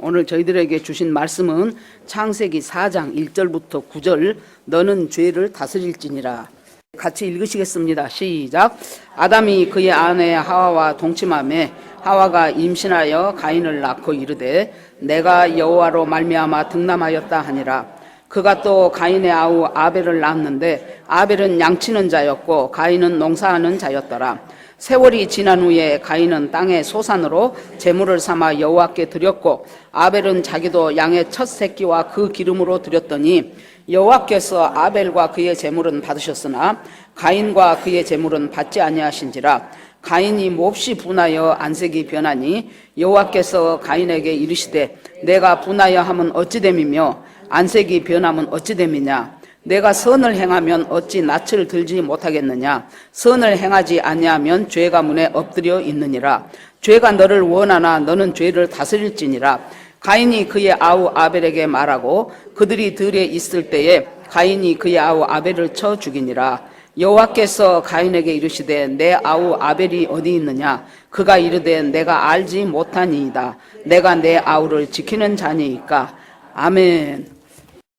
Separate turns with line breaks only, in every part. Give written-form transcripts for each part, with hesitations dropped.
오늘 저희들에게 주신 말씀은 창세기 4장 1절부터 9절 너는 죄를 다스릴지니라. 같이 읽으시겠습니다. 시작. 아담이 그의 아내 하와와 동침하매 하와가 임신하여 가인을 낳고 이르되 내가 여호와로 말미암아 득남하였다 하니라. 그가 또 가인의 아우 아벨을 낳았는데 아벨은 양치는 자였고 가인은 농사하는 자였더라. 세월이 지난 후에 가인은 땅의 소산으로 제물을 삼아 여호와께 드렸고 아벨은 자기도 양의 첫 새끼와 그 기름으로 드렸더니 여호와께서 아벨과 그의 제물은 받으셨으나 가인과 그의 제물은 받지 아니하신지라. 가인이 몹시 분하여 안색이 변하니 여호와께서 가인에게 이르시되 내가 분하여 함은 어찌 됨이며 안색이 변함은 어찌 됨이냐. 내가 선을 행하면 어찌 낯을 들지 못하겠느냐. 선을 행하지 아니하면 죄가 문에 엎드려 있느니라. 죄가 너를 원하나 너는 죄를 다스릴지니라. 가인이 그의 아우 아벨에게 말하고 그들이 들에 있을 때에 가인이 그의 아우 아벨을 쳐 죽이니라. 여호와께서 가인에게 이르시되 내 아우 아벨이 어디 있느냐. 그가 이르되 내가 알지 못하니이다. 내가 내 아우를 지키는 자니이까. 아멘.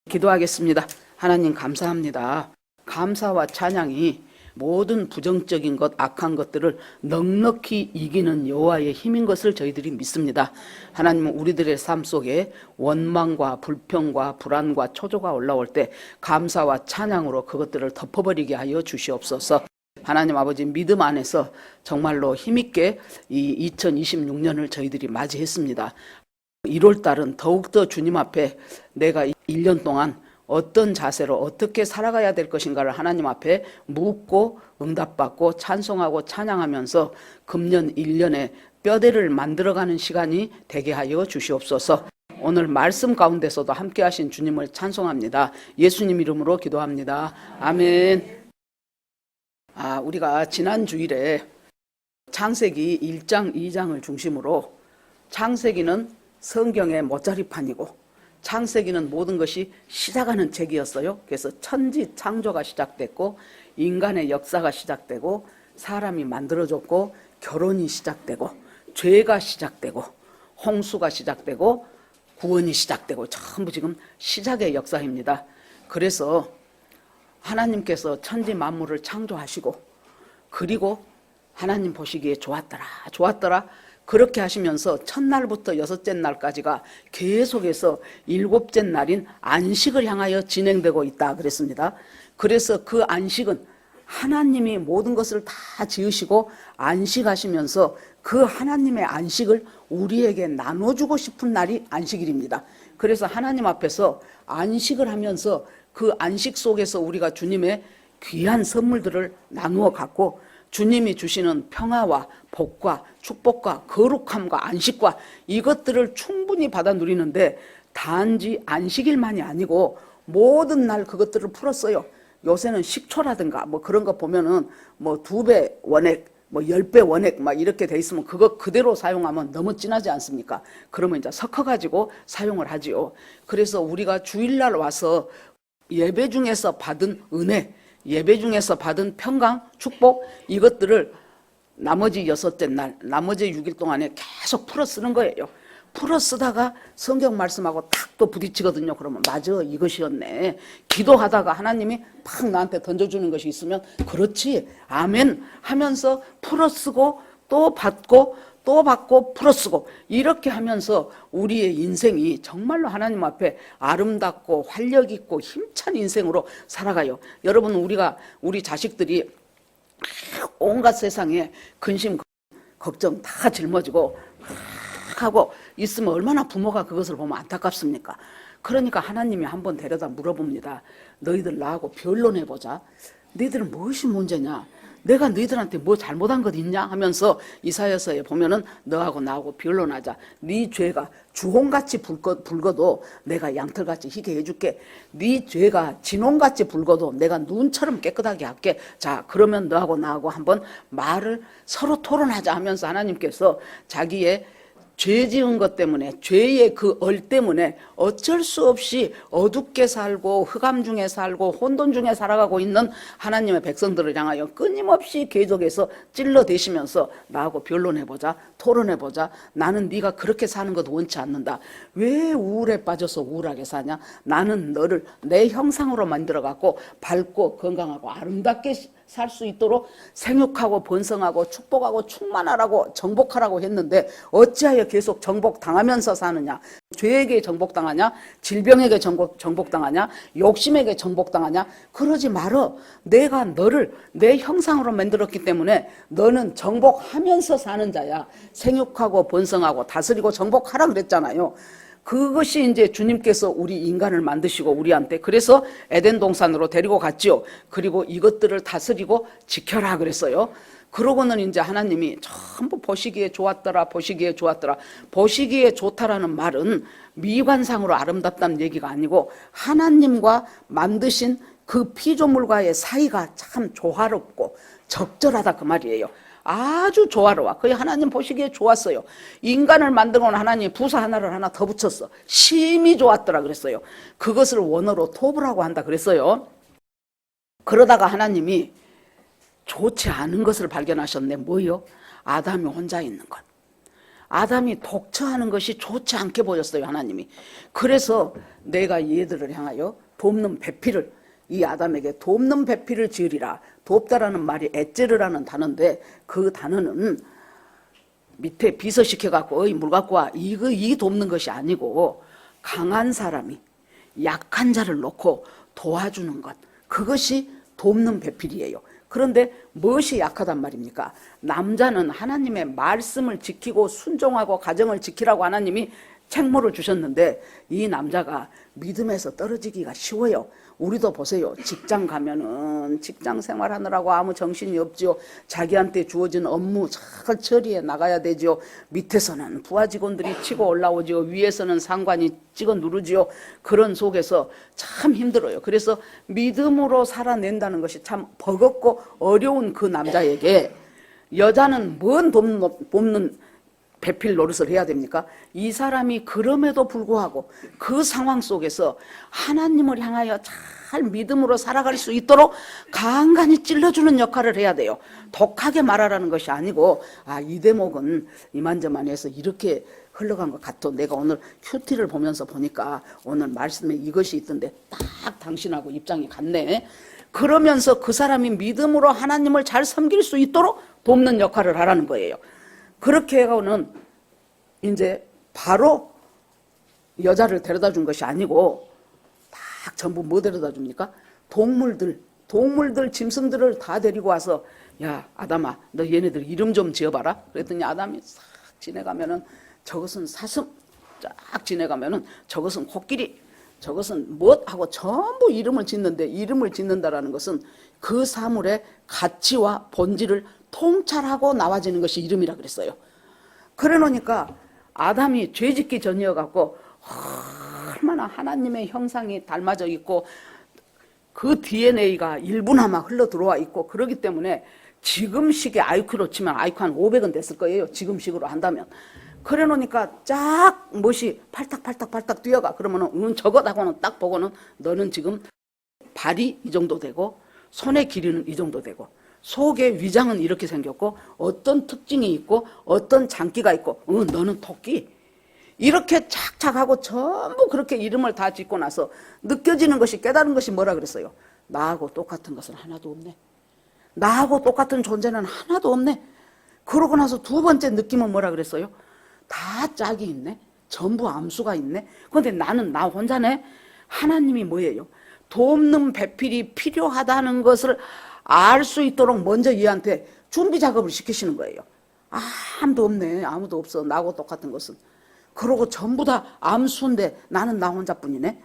기도하겠습니다. 하나님 감사합니다. 감사와 찬양이 모든 부정적인 것, 악한 것들을 넉넉히 이기는 여호와의 힘인 것을 저희들이 믿습니다. 하나님은 우리들의 삶 속에 원망과 불평과 불안과 초조가 올라올 때 감사와 찬양으로 그것들을 덮어버리게 하여 주시옵소서. 하나님 아버지 믿음 안에서 정말로 힘있게 이 2026년을 저희들이 맞이했습니다. 1월달은 더욱더 주님 앞에 내가 1년 동안 어떤 자세로 어떻게 살아가야 될 것인가를 하나님 앞에 묻고 응답받고 찬송하고 찬양하면서 금년 1년에 뼈대를 만들어가는 시간이 되게 하여 주시옵소서. 오늘 말씀 가운데서도 함께 하신 주님을 찬송합니다. 예수님 이름으로 기도합니다. 아멘. 우리가 지난 주일에 창세기 1장, 2장을 중심으로 창세기는 성경의 모짜리판이고 창세기는 모든 것이 시작하는 책이었어요. 그래서 천지 창조가 시작됐고 인간의 역사가 시작되고 사람이 만들어졌고 결혼이 시작되고 죄가 시작되고 홍수가 시작되고 구원이 시작되고 전부 지금 시작의 역사입니다. 그래서 하나님께서 천지 만물을 창조하시고 그리고 하나님 보시기에 좋았더라 그렇게 하시면서 첫날부터 여섯째 날까지가 계속해서 일곱째 날인 안식을 향하여 진행되고 있다 그랬습니다. 그래서 그 안식은 하나님이 모든 것을 다 지으시고 안식하시면서 그 하나님의 안식을 우리에게 나눠주고 싶은 날이 안식일입니다. 그래서 하나님 앞에서 안식을 하면서 그 안식 속에서 우리가 주님의 귀한 선물들을 나누어 갖고 주님이 주시는 평화와 복과 축복과 거룩함과 안식과 이것들을 충분히 받아 누리는데 단지 안식일만이 아니고 모든 날 그것들을 풀었어요. 요새는 식초라든가 뭐 그런 거 보면은 뭐 2배 원액, 뭐 10배 원액 막 이렇게 돼 있으면 그거 그대로 사용하면 너무 진하지 않습니까? 그러면 이제 섞어가지고 사용을 하지요. 그래서 우리가 주일날 와서 예배 중에서 받은 은혜, 예배 중에서 받은 평강, 축복 이것들을 나머지 여섯째 날, 나머지 6일 동안에 계속 풀어 쓰는 거예요. 풀어 쓰다가 성경 말씀하고 탁 또 부딪히거든요. 그러면 맞아 이것이었네. 기도하다가 하나님이 팍 나한테 던져주는 것이 있으면 그렇지 아멘 하면서 풀어 쓰고 또 받고 또 받고 풀어 쓰고 이렇게 하면서 우리의 인생이 정말로 하나님 앞에 아름답고 활력 있고 힘찬 인생으로 살아가요. 여러분 우리 자식들이 온갖 세상에 근심 걱정 다 짊어지고 하고 있으면 얼마나 부모가 그것을 보면 안타깝습니까? 그러니까 하나님이 한번 데려다 물어봅니다. 너희들 나하고 변론해보자. 너희들은 무엇이 문제냐? 내가 너희들한테 뭐 잘못한 것 있냐? 하면서 이사야서에 보면은 너하고 나하고 변론하자. 네 죄가 주홍같이 붉어도 내가 양털같이 희게 해줄게. 네 죄가 진홍같이 붉어도 내가 눈처럼 깨끗하게 할게. 자, 그러면 너하고 나하고 한번 말을 서로 토론하자 하면서 하나님께서 자기의 죄 지은 것 때문에, 죄의 그 얼 때문에 어쩔 수 없이 어둡게 살고 흑암 중에 살고 혼돈 중에 살아가고 있는 하나님의 백성들을 향하여 끊임없이 계속해서 찔러대시면서 나하고 변론해보자, 토론해보자. 나는 네가 그렇게 사는 것 원치 않는다. 왜 우울에 빠져서 우울하게 사냐? 나는 너를 내 형상으로 만들어갖고 밝고 건강하고 아름답게 살 수 있도록 생육하고 번성하고 축복하고 충만하라고 정복하라고 했는데 어찌하여 계속 정복당하면서 사느냐? 죄에게 정복당하냐? 질병에게 정복당하냐? 욕심에게 정복당하냐? 그러지 말어. 내가 너를 내 형상으로 만들었기 때문에 너는 정복하면서 사는 자야. 생육하고 번성하고 다스리고 정복하라 그랬잖아요. 그것이 이제 주님께서 우리 인간을 만드시고 우리한테 그래서 에덴 동산으로 데리고 갔지요. 그리고 이것들을 다스리고 지켜라 그랬어요. 그러고는 이제 하나님이 전부 보시기에 좋았더라, 보시기에 좋았더라. 보시기에 좋다라는 말은 미관상으로 아름답다는 얘기가 아니고 하나님과 만드신 그 피조물과의 사이가 참 조화롭고 적절하다 그 말이에요. 아주 조화로워. 거의 하나님 보시기에 좋았어요. 인간을 만들고는 하나님 부사 하나를 하나 더 붙였어. 심히 좋았더라 그랬어요. 그것을 원어로 토브라고 한다 그랬어요. 그러다가 하나님이 좋지 않은 것을 발견하셨네. 뭐요? 아담이 혼자 있는 것. 아담이 독처하는 것이 좋지 않게 보였어요, 하나님이. 그래서 내가 얘들을 향하여 돕는 배필을, 이 아담에게 돕는 배필을 지으리라. 돕다라는 말이 에제르라는 단어인데 그 단어는 밑에 비서시켜갖고 물 갖고 와. 이 돕는 것이 아니고 강한 사람이 약한 자를 놓고 도와주는 것. 그것이 돕는 배필이에요. 그런데 무엇이 약하단 말입니까? 남자는 하나님의 말씀을 지키고 순종하고 가정을 지키라고 하나님이 책무를 주셨는데 이 남자가 믿음에서 떨어지기가 쉬워요. 우리도 보세요. 직장 가면은 직장 생활하느라고 아무 정신이 없지요. 자기한테 주어진 업무 잘 처리해 나가야 되지요. 밑에서는 부하 직원들이 치고 올라오지요. 위에서는 상관이 찍어 누르지요. 그런 속에서 참 힘들어요. 그래서 믿음으로 살아낸다는 것이 참 버겁고 어려운 그 남자에게 여자는 뭔 돕는 배필 노릇을 해야 됩니까? 이 사람이 그럼에도 불구하고 그 상황 속에서 하나님을 향하여 잘 믿음으로 살아갈 수 있도록 간간히 찔러주는 역할을 해야 돼요. 독하게 말하라는 것이 아니고 이 대목은 이만저만해서 이렇게 흘러간 것 같아. 내가 오늘 큐티를 보면서 보니까 오늘 말씀에 이것이 있던데 딱 당신하고 입장이 같네. 그러면서 그 사람이 믿음으로 하나님을 잘 섬길 수 있도록 돕는 역할을 하라는 거예요. 그렇게 해가고는 이제 바로 여자를 데려다 준 것이 아니고 딱 전부 뭐 데려다 줍니까? 동물들 짐승들을 다 데리고 와서 야 아담아 너 얘네들 이름 좀 지어봐라. 그랬더니 아담이 싹 지내가면은 저것은 사슴, 쫙 지내가면은 저것은 코끼리, 저것은 무엇 하고 전부 이름을 짓는데 이름을 짓는다라는 것은 그 사물의 가치와 본질을 통찰하고 나와지는 것이 이름이라 그랬어요. 그래 놓으니까 아담이 죄짓기 전이어갖고 얼마나 하나님의 형상이 닮아져 있고 그 DNA가 일부나마 흘러 들어와 있고 그러기 때문에 지금 식의 IQ로 치면 IQ 한 500은 됐을 거예요. 지금 식으로 한다면. 그래 놓으니까 쫙 멋이 팔딱팔딱 뛰어가. 그러면은 저것하고는 딱 보고는 너는 지금 발이 이 정도 되고 손의 길이는 이 정도 되고 속의 위장은 이렇게 생겼고 어떤 특징이 있고 어떤 장기가 있고 너는 토끼 이렇게 착착하고 전부 그렇게 이름을 다 짓고 나서 느껴지는 것이 깨달은 것이 뭐라 그랬어요? 나하고 똑같은 것은 하나도 없네. 나하고 똑같은 존재는 하나도 없네. 그러고 나서 두 번째 느낌은 뭐라 그랬어요? 다 짝이 있네. 전부 암수가 있네. 그런데 나는 나 혼자네. 하나님이 뭐예요? 돕는 배필이 필요하다는 것을 알 수 있도록 먼저 얘한테 준비 작업을 시키시는 거예요. 아무도 없네. 아무도 없어. 나하고 똑같은 것은. 그러고 전부 다 암수인데 나는 나 혼자뿐이네.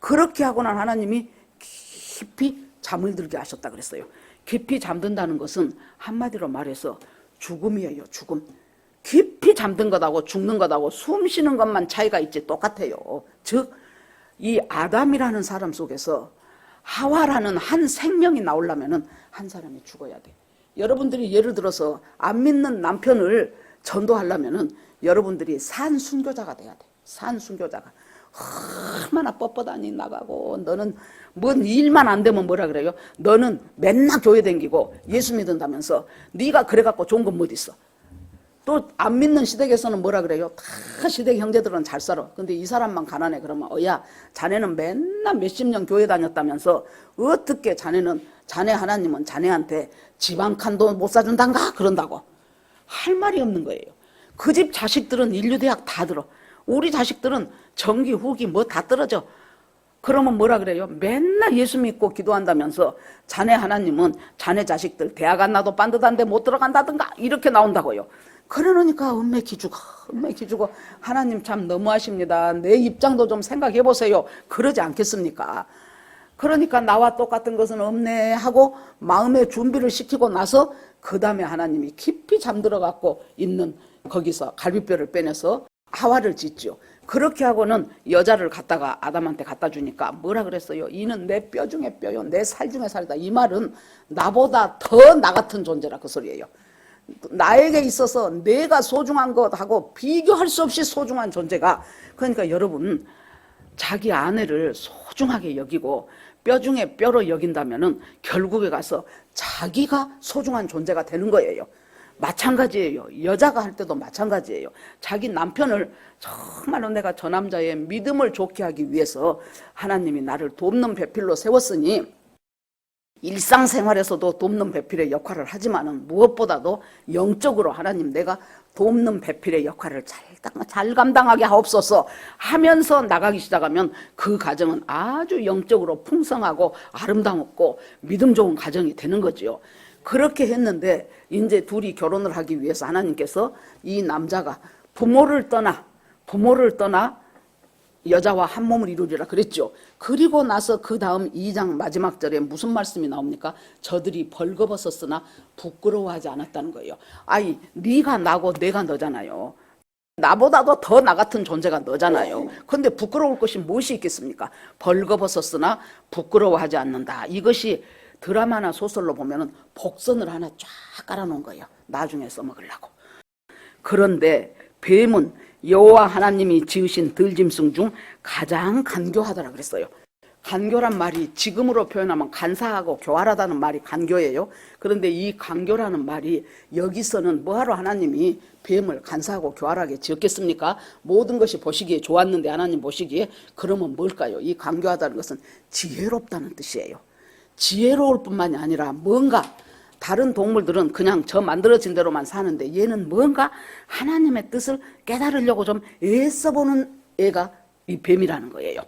그렇게 하고 난 하나님이 깊이 잠을 들게 하셨다 그랬어요. 깊이 잠든다는 것은 한마디로 말해서 죽음이에요. 죽음. 깊이 잠든 것하고 죽는 것하고 숨 쉬는 것만 차이가 있지 똑같아요. 즉 이 아담이라는 사람 속에서 하와라는 한 생명이 나오려면 한 사람이 죽어야 돼. 여러분들이 예를 들어서 안 믿는 남편을 전도하려면은 여러분들이 산 순교자가 돼야 돼. 산 순교자가. 얼마나 뻣뻣하니 나가고 너는 뭔 일만 안 되면 뭐라 그래요? 너는 맨날 교회 댕기고 예수 믿는다면서 네가 그래갖고 좋은 건 뭐 있어? 또 안 믿는 시댁에서는 뭐라 그래요? 다 시댁 형제들은 잘 살아. 근데 이 사람만 가난해. 그러면 야 자네는 맨날 몇십 년 교회 다녔다면서 어떻게 자네 하나님은 자네한테 집 한 칸도 못 사준단가? 그런다고. 할 말이 없는 거예요. 그 집 자식들은 인류대학 다 들어. 우리 자식들은 전기 후기 뭐 다 떨어져. 그러면 뭐라 그래요? 맨날 예수 믿고 기도한다면서 자네 하나님은 자네 자식들 대학 안 나도 빤듯한데 못 들어간다든가 이렇게 나온다고요. 그러니까 은매 기주고 하나님 참 너무하십니다. 내 입장도 좀 생각해 보세요. 그러지 않겠습니까? 그러니까 나와 똑같은 것은 없네 하고 마음의 준비를 시키고 나서 그 다음에 하나님이 깊이 잠들어 갖고 있는 거기서 갈비뼈를 빼내서 하와를 짓죠. 그렇게 하고는 여자를 갖다가 아담한테 갖다 주니까 뭐라 그랬어요? 이는 내 뼈 중에 뼈요, 내 살 중에 살이다. 이 말은 나보다 더 나 같은 존재라 그 소리예요. 나에게 있어서 내가 소중한 것하고 비교할 수 없이 소중한 존재가. 그러니까 여러분 자기 아내를 소중하게 여기고 뼈 중에 뼈로 여긴다면은 결국에 가서 자기가 소중한 존재가 되는 거예요. 마찬가지예요. 여자가 할 때도 마찬가지예요. 자기 남편을 정말로 내가 저 남자의 믿음을 좋게 하기 위해서 하나님이 나를 돕는 배필로 세웠으니 일상생활에서도 돕는 배필의 역할을 하지만은 무엇보다도 영적으로 하나님 내가 돕는 배필의 역할을 잘 감당하게 하옵소서 하면서 나가기 시작하면 그 가정은 아주 영적으로 풍성하고 아름답고 믿음 좋은 가정이 되는 거지요. 그렇게 했는데 이제 둘이 결혼을 하기 위해서 하나님께서 이 남자가 부모를 떠나 여자와 한 몸을 이루리라 그랬죠. 그리고 나서 그 다음 2장 마지막 절에 무슨 말씀이 나옵니까? 저들이 벌거벗었으나 부끄러워하지 않았다는 거예요. 아이 네가 나고 내가 너잖아요. 나보다도 더 나 같은 존재가 너잖아요. 그런데 부끄러울 것이 무엇이 있겠습니까? 벌거벗었으나 부끄러워하지 않는다. 이것이 드라마나 소설로 보면은 복선을 하나 쫙 깔아놓은 거예요. 나중에 써먹으려고. 그런데 뱀은 여호와 하나님이 지으신 들짐승 중 가장 간교하더라 그랬어요. 간교란 말이 지금으로 표현하면 간사하고 교활하다는 말이 간교예요. 그런데 이 간교라는 말이 여기서는 뭐하러 하나님이 뱀을 간사하고 교활하게 지었겠습니까? 모든 것이 보시기에 좋았는데 하나님 보시기에 그러면 뭘까요? 이 간교하다는 것은 지혜롭다는 뜻이에요. 지혜로울 뿐만이 아니라 뭔가 다른 동물들은 그냥 저 만들어진 대로만 사는데 얘는 뭔가 하나님의 뜻을 깨달으려고 좀 애써보는 애가 이 뱀이라는 거예요.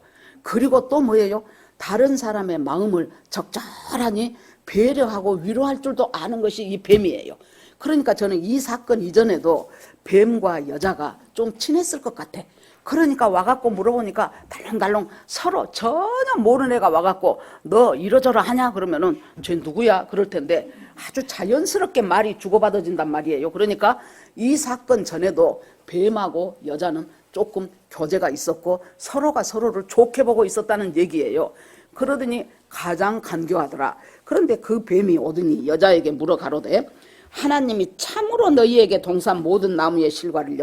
그리고 또 뭐예요? 다른 사람의 마음을 적절하니 배려하고 위로할 줄도 아는 것이 이 뱀이에요. 그러니까 저는 이 사건 이전에도 뱀과 여자가 좀 친했을 것 같아. 그러니까 와갖고 물어보니까 달렁달렁 서로 전혀 모르는 애가 와갖고 너 이러저러 하냐 그러면은 쟤 누구야 그럴 텐데 아주 자연스럽게 말이 주고받아진단 말이에요. 그러니까 이 사건 전에도 뱀하고 여자는 조금 교제가 있었고 서로가 서로를 좋게 보고 있었다는 얘기예요. 그러더니 가장 간교하더라. 그런데 그 뱀이 오더니 여자에게 물어 가로되 하나님이 참으로 너희에게 동산 모든 나무의 실과를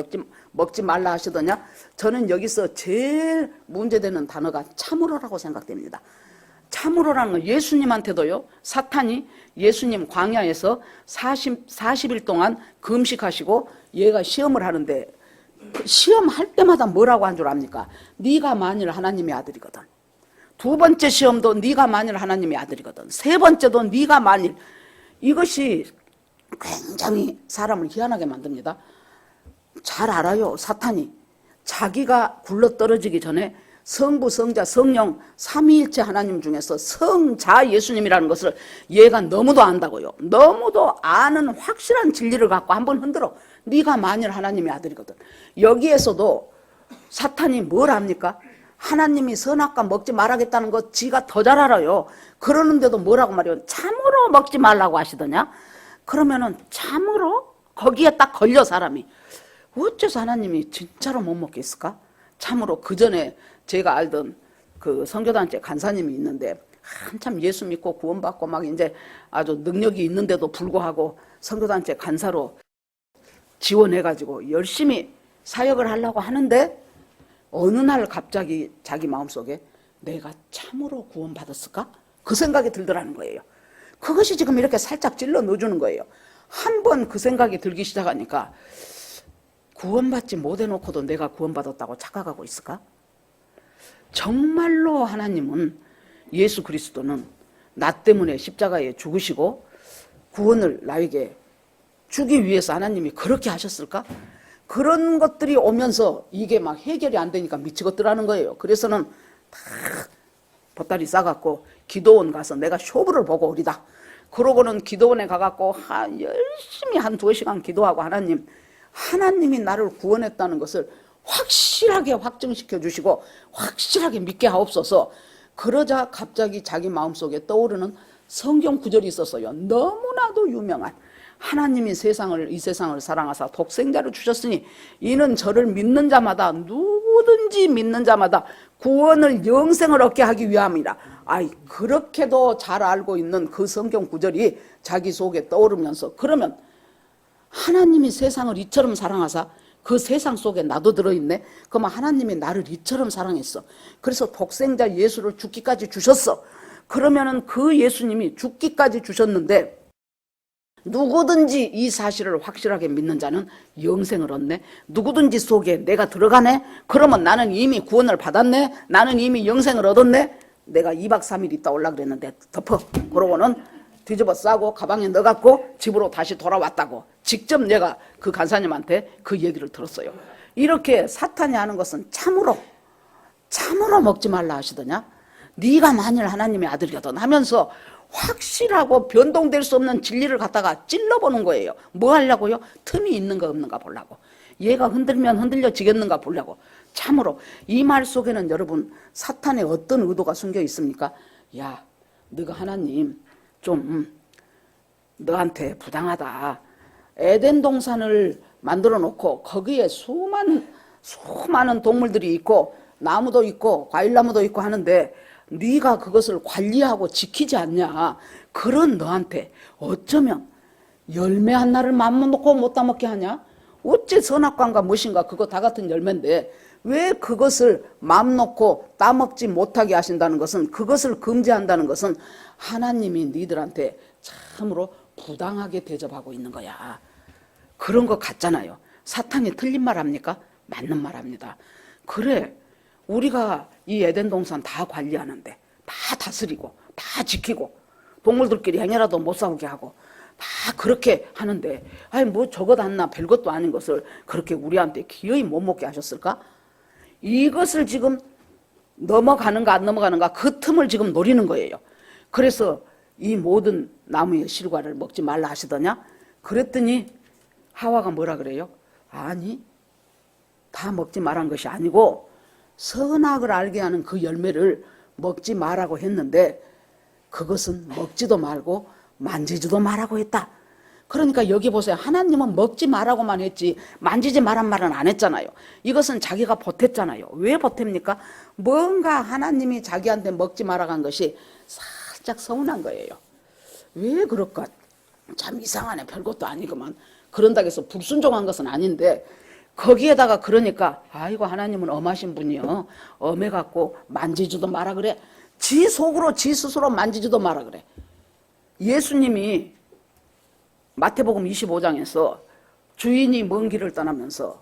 먹지 말라 하시더냐? 저는 여기서 제일 문제되는 단어가 참으로라고 생각됩니다. 참으로라는 건 예수님한테도요. 사탄이 예수님 광야에서 40일 동안 금식하시고 얘가 시험을 하는데 그 시험할 때마다 뭐라고 한 줄 압니까? 네가 만일 하나님의 아들이거든. 두 번째 시험도 네가 만일 하나님의 아들이거든. 세 번째도 네가 만일. 이것이 굉장히 사람을 희한하게 만듭니다. 잘 알아요. 사탄이 자기가 굴러떨어지기 전에 성부, 성자, 성령 삼위일체 하나님 중에서 성자 예수님이라는 것을 얘가 너무도 안다고요. 너무도 아는 확실한 진리를 갖고 한번 흔들어. 네가 만일 하나님의 아들이거든. 여기에서도 사탄이 뭘 합니까? 하나님이 선악과 먹지 말라겠다는 것 지가 더 잘 알아요. 그러는데도 뭐라고 말해요? 참으로 먹지 말라고 하시더냐? 그러면은 참으로 거기에 딱 걸려 사람이. 어째서 하나님이 진짜로 못 먹겠을까? 참으로 그 전에 제가 알던 그 선교단체 간사님이 있는데 한참 예수 믿고 구원받고 막 이제 아주 능력이 있는데도 불구하고 선교단체 간사로 지원해가지고 열심히 사역을 하려고 하는데 어느 날 갑자기 자기 마음속에 내가 참으로 구원받았을까? 그 생각이 들더라는 거예요. 그것이 지금 이렇게 살짝 찔러 넣어주는 거예요. 한 번 그 생각이 들기 시작하니까 구원받지 못해놓고도 내가 구원받았다고 착각하고 있을까? 정말로 하나님은, 예수 그리스도는 나 때문에 십자가에 죽으시고 구원을 나에게 주기 위해서 하나님이 그렇게 하셨을까? 그런 것들이 오면서 이게 막 해결이 안 되니까 미치겠더라는 거예요. 그래서는 다 보따리 싸갖고 기도원 가서 내가 쇼부를 보고 오리다. 그러고는 기도원에 가갖고 열심히 한 2시간 기도하고 하나님이 나를 구원했다는 것을 확실하게 확증시켜 주시고 확실하게 믿게 하옵소서. 그러자 갑자기 자기 마음속에 떠오르는 성경 구절이 있었어요. 너무나도 유명한, 하나님이 이 세상을 사랑하사 독생자를 주셨으니 이는 저를 믿는 자마다, 누구든지 믿는 자마다 구원을, 영생을 얻게 하기 위함이라. 그렇게도 잘 알고 있는 그 성경 구절이 자기 속에 떠오르면서, 그러면 하나님이 세상을 이처럼 사랑하사 그 세상 속에 나도 들어있네. 그러면 하나님이 나를 이처럼 사랑했어. 그래서 독생자 예수를 죽기까지 주셨어. 그러면은 그 예수님이 죽기까지 주셨는데 누구든지 이 사실을 확실하게 믿는 자는 영생을 얻네. 누구든지 속에 내가 들어가네. 그러면 나는 이미 구원을 받았네. 나는 이미 영생을 얻었네. 내가 2박 3일 있다 올라 그랬는데 덮어. 그러고는 뒤집어 싸고 가방에 넣어갖고 집으로 다시 돌아왔다고 직접 내가 그 간사님한테 그 얘기를 들었어요. 이렇게 사탄이 하는 것은 참으로 먹지 말라 하시더냐. 네가 만일 하나님의 아들이거든 하면서 확실하고 변동될 수 없는 진리를 갖다가 찔러보는 거예요. 뭐 하려고요? 틈이 있는가 없는가 보려고. 얘가 흔들면 흔들려지겠는가 보려고. 참으로 이 말 속에는 여러분 사탄의 어떤 의도가 숨겨 있습니까? 야, 너가 하나님 좀 너한테 부당하다. 에덴 동산을 만들어 놓고 거기에 수많은 동물들이 있고 나무도 있고 과일나무도 있고 하는데 네가 그것을 관리하고 지키지 않냐. 그런 너한테 어쩌면 열매 하나를 맘 놓고 못 따먹게 하냐. 어째 선악과인가 무엇인가 그거 다 같은 열매인데 왜 그것을 맘 놓고 따먹지 못하게 하신다는 것은, 그것을 금지한다는 것은 하나님이 니들한테 참으로 부당하게 대접하고 있는 거야. 그런 거 같잖아요. 사탄이 틀린 말 합니까? 맞는 말 합니다. 그래, 우리가 이 에덴 동산 다 관리하는데, 다 다스리고 다 지키고 동물들끼리 행여라도 못 싸우게 하고 다 그렇게 하는데 뭐 저것 안나 별것도 아닌 것을 그렇게 우리한테 기어이 못 먹게 하셨을까? 이것을 지금 넘어가는가 안 넘어가는가 그 틈을 지금 노리는 거예요. 그래서 이 모든 나무의 실과를 먹지 말라 하시더냐? 그랬더니 하와가 뭐라 그래요? 아니, 다 먹지 말란 것이 아니고 선악을 알게 하는 그 열매를 먹지 말라고 했는데 그것은 먹지도 말고 만지지도 말라고 했다. 그러니까 여기 보세요. 하나님은 먹지 말라고만 했지 만지지 말란 말은 안 했잖아요. 이것은 자기가 보탰잖아요. 왜 보탭니까? 뭔가 하나님이 자기한테 먹지 말라고 한 것이 살짝 서운한 거예요. 왜 그럴까? 참 이상하네. 별것도 아니구만. 그런다고 해서 불순종한 것은 아닌데 거기에다가 그러니까 아이고 하나님은 엄하신 분이요. 엄해갖고 만지지도 마라 그래. 지 속으로 지 스스로 만지지도 마라 그래. 예수님이 마태복음 25장에서 주인이 먼 길을 떠나면서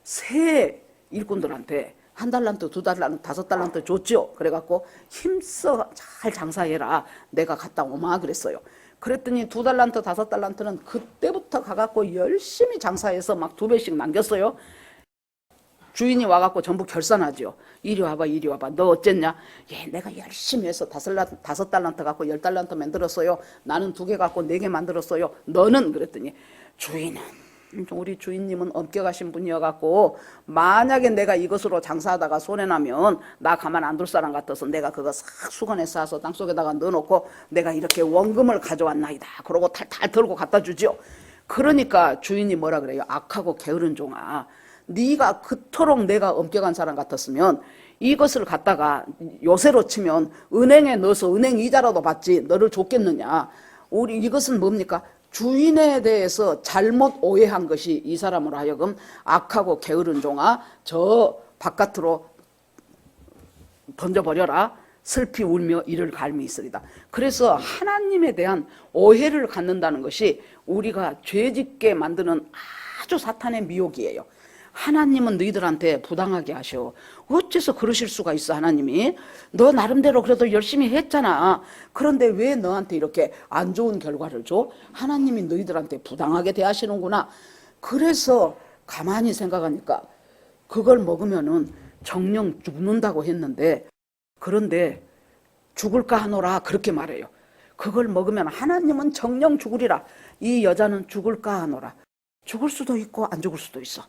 새 일꾼들한테 1달란트, 2달란트, 5달란트 줬죠. 그래갖고 힘써 잘 장사해라. 내가 갔다 오마 그랬어요. 그랬더니 2달란트, 5달란트는 그때부터 가갖고 열심히 장사해서 막 2배씩 남겼어요. 주인이 와갖고 전부 결산하죠. 이리 와봐, 이리 와봐. 너 어쨌냐? 예, 내가 열심히 해서 5달란트 갖고 10달란트 만들었어요. 나는 2개 갖고 4개 만들었어요. 너는? 그랬더니 주인은, 우리 주인님은 엄격하신 분이어갖고 만약에 내가 이것으로 장사하다가 손해나면 나 가만 안 둘 사람 같아서 내가 그거 싹 수건에 싸서 땅속에다가 넣어놓고 내가 이렇게 원금을 가져왔나이다. 그러고 탈탈 털고 갖다 주죠. 그러니까 주인이 뭐라 그래요? 악하고 게으른 종아, 네가 그토록 내가 엄격한 사람 같았으면 이것을 갖다가 요새로 치면 은행에 넣어서 은행 이자라도 받지 너를 줬겠느냐. 우리 이것은 뭡니까? 주인에 대해서 잘못 오해한 것이 이 사람으로 하여금 악하고 게으른 종아 저 바깥으로 던져버려라. 슬피 울며 이를 갈미 있으리다. 그래서 하나님에 대한 오해를 갖는다는 것이 우리가 죄짓게 만드는 아주 사탄의 미혹이에요. 하나님은 너희들한테 부당하게 하셔. 어째서 그러실 수가 있어 하나님이. 너 나름대로 그래도 열심히 했잖아. 그런데 왜 너한테 이렇게 안 좋은 결과를 줘? 하나님이 너희들한테 부당하게 대하시는구나. 그래서 가만히 생각하니까 그걸 먹으면은 정령 죽는다고 했는데 그런데 죽을까 하노라 그렇게 말해요. 그걸 먹으면 하나님은 정령 죽으리라. 이 여자는 죽을까 하노라. 죽을 수도 있고 안 죽을 수도 있어.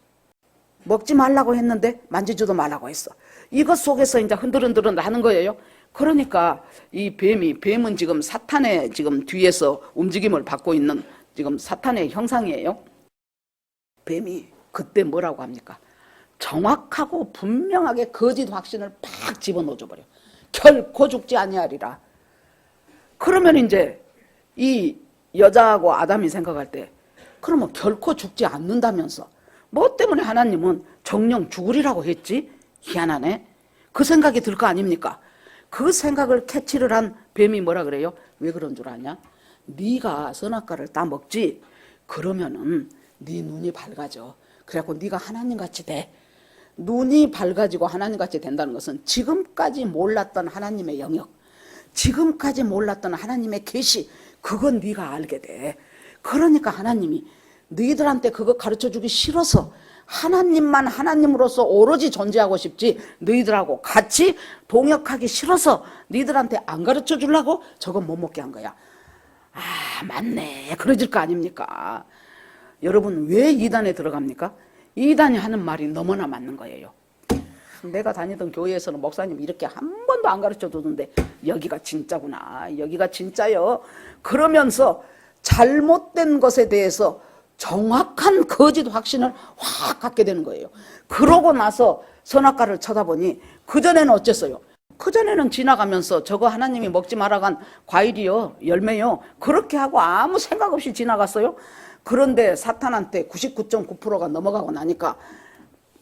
먹지 말라고 했는데 만지지도 말라고 했어. 이것 속에서 이제 흔들흔들 하는 거예요. 그러니까 이 뱀은 지금 사탄의 지금 뒤에서 움직임을 받고 있는 지금 사탄의 형상이에요. 뱀이 그때 뭐라고 합니까? 정확하고 분명하게 거짓 확신을 팍 집어넣어줘 버려. 결코 죽지 아니하리라. 그러면 이제 이 여자하고 아담이 생각할 때 그러면 결코 죽지 않는다면서 뭐 때문에 하나님은 정령 죽으리라고 했지? 희한하네. 그 생각이 들 거 아닙니까? 그 생각을 캐치를 한 뱀이 뭐라 그래요? 왜 그런 줄 아냐? 네가 선악과를 따 먹지? 그러면은 네 눈이 밝아져. 그래갖고 네가 하나님같이 돼. 눈이 밝아지고 하나님같이 된다는 것은 지금까지 몰랐던 하나님의 영역, 지금까지 몰랐던 하나님의 계시, 그건 네가 알게 돼. 그러니까 하나님이 너희들한테 그거 가르쳐주기 싫어서 하나님만 하나님으로서 오로지 존재하고 싶지 너희들하고 같이 동역하기 싫어서 너희들한테 안 가르쳐 주려고 저거 못 먹게 한 거야. 아, 맞네. 그러질 거 아닙니까? 여러분 왜 이단에 들어갑니까? 이단이 하는 말이 너무나 맞는 거예요. 내가 다니던 교회에서는 목사님 이렇게 한 번도 안 가르쳐 주던데 여기가 진짜구나. 여기가 진짜요. 그러면서 잘못된 것에 대해서 정확한 거짓 확신을 확 갖게 되는 거예요. 그러고 나서 선악과를 쳐다보니 그전에는 어쨌어요? 그전에는 지나가면서 저거 하나님이 먹지 말아간 과일이요, 열매요, 그렇게 하고 아무 생각 없이 지나갔어요. 그런데 사탄한테 99.9%가 넘어가고 나니까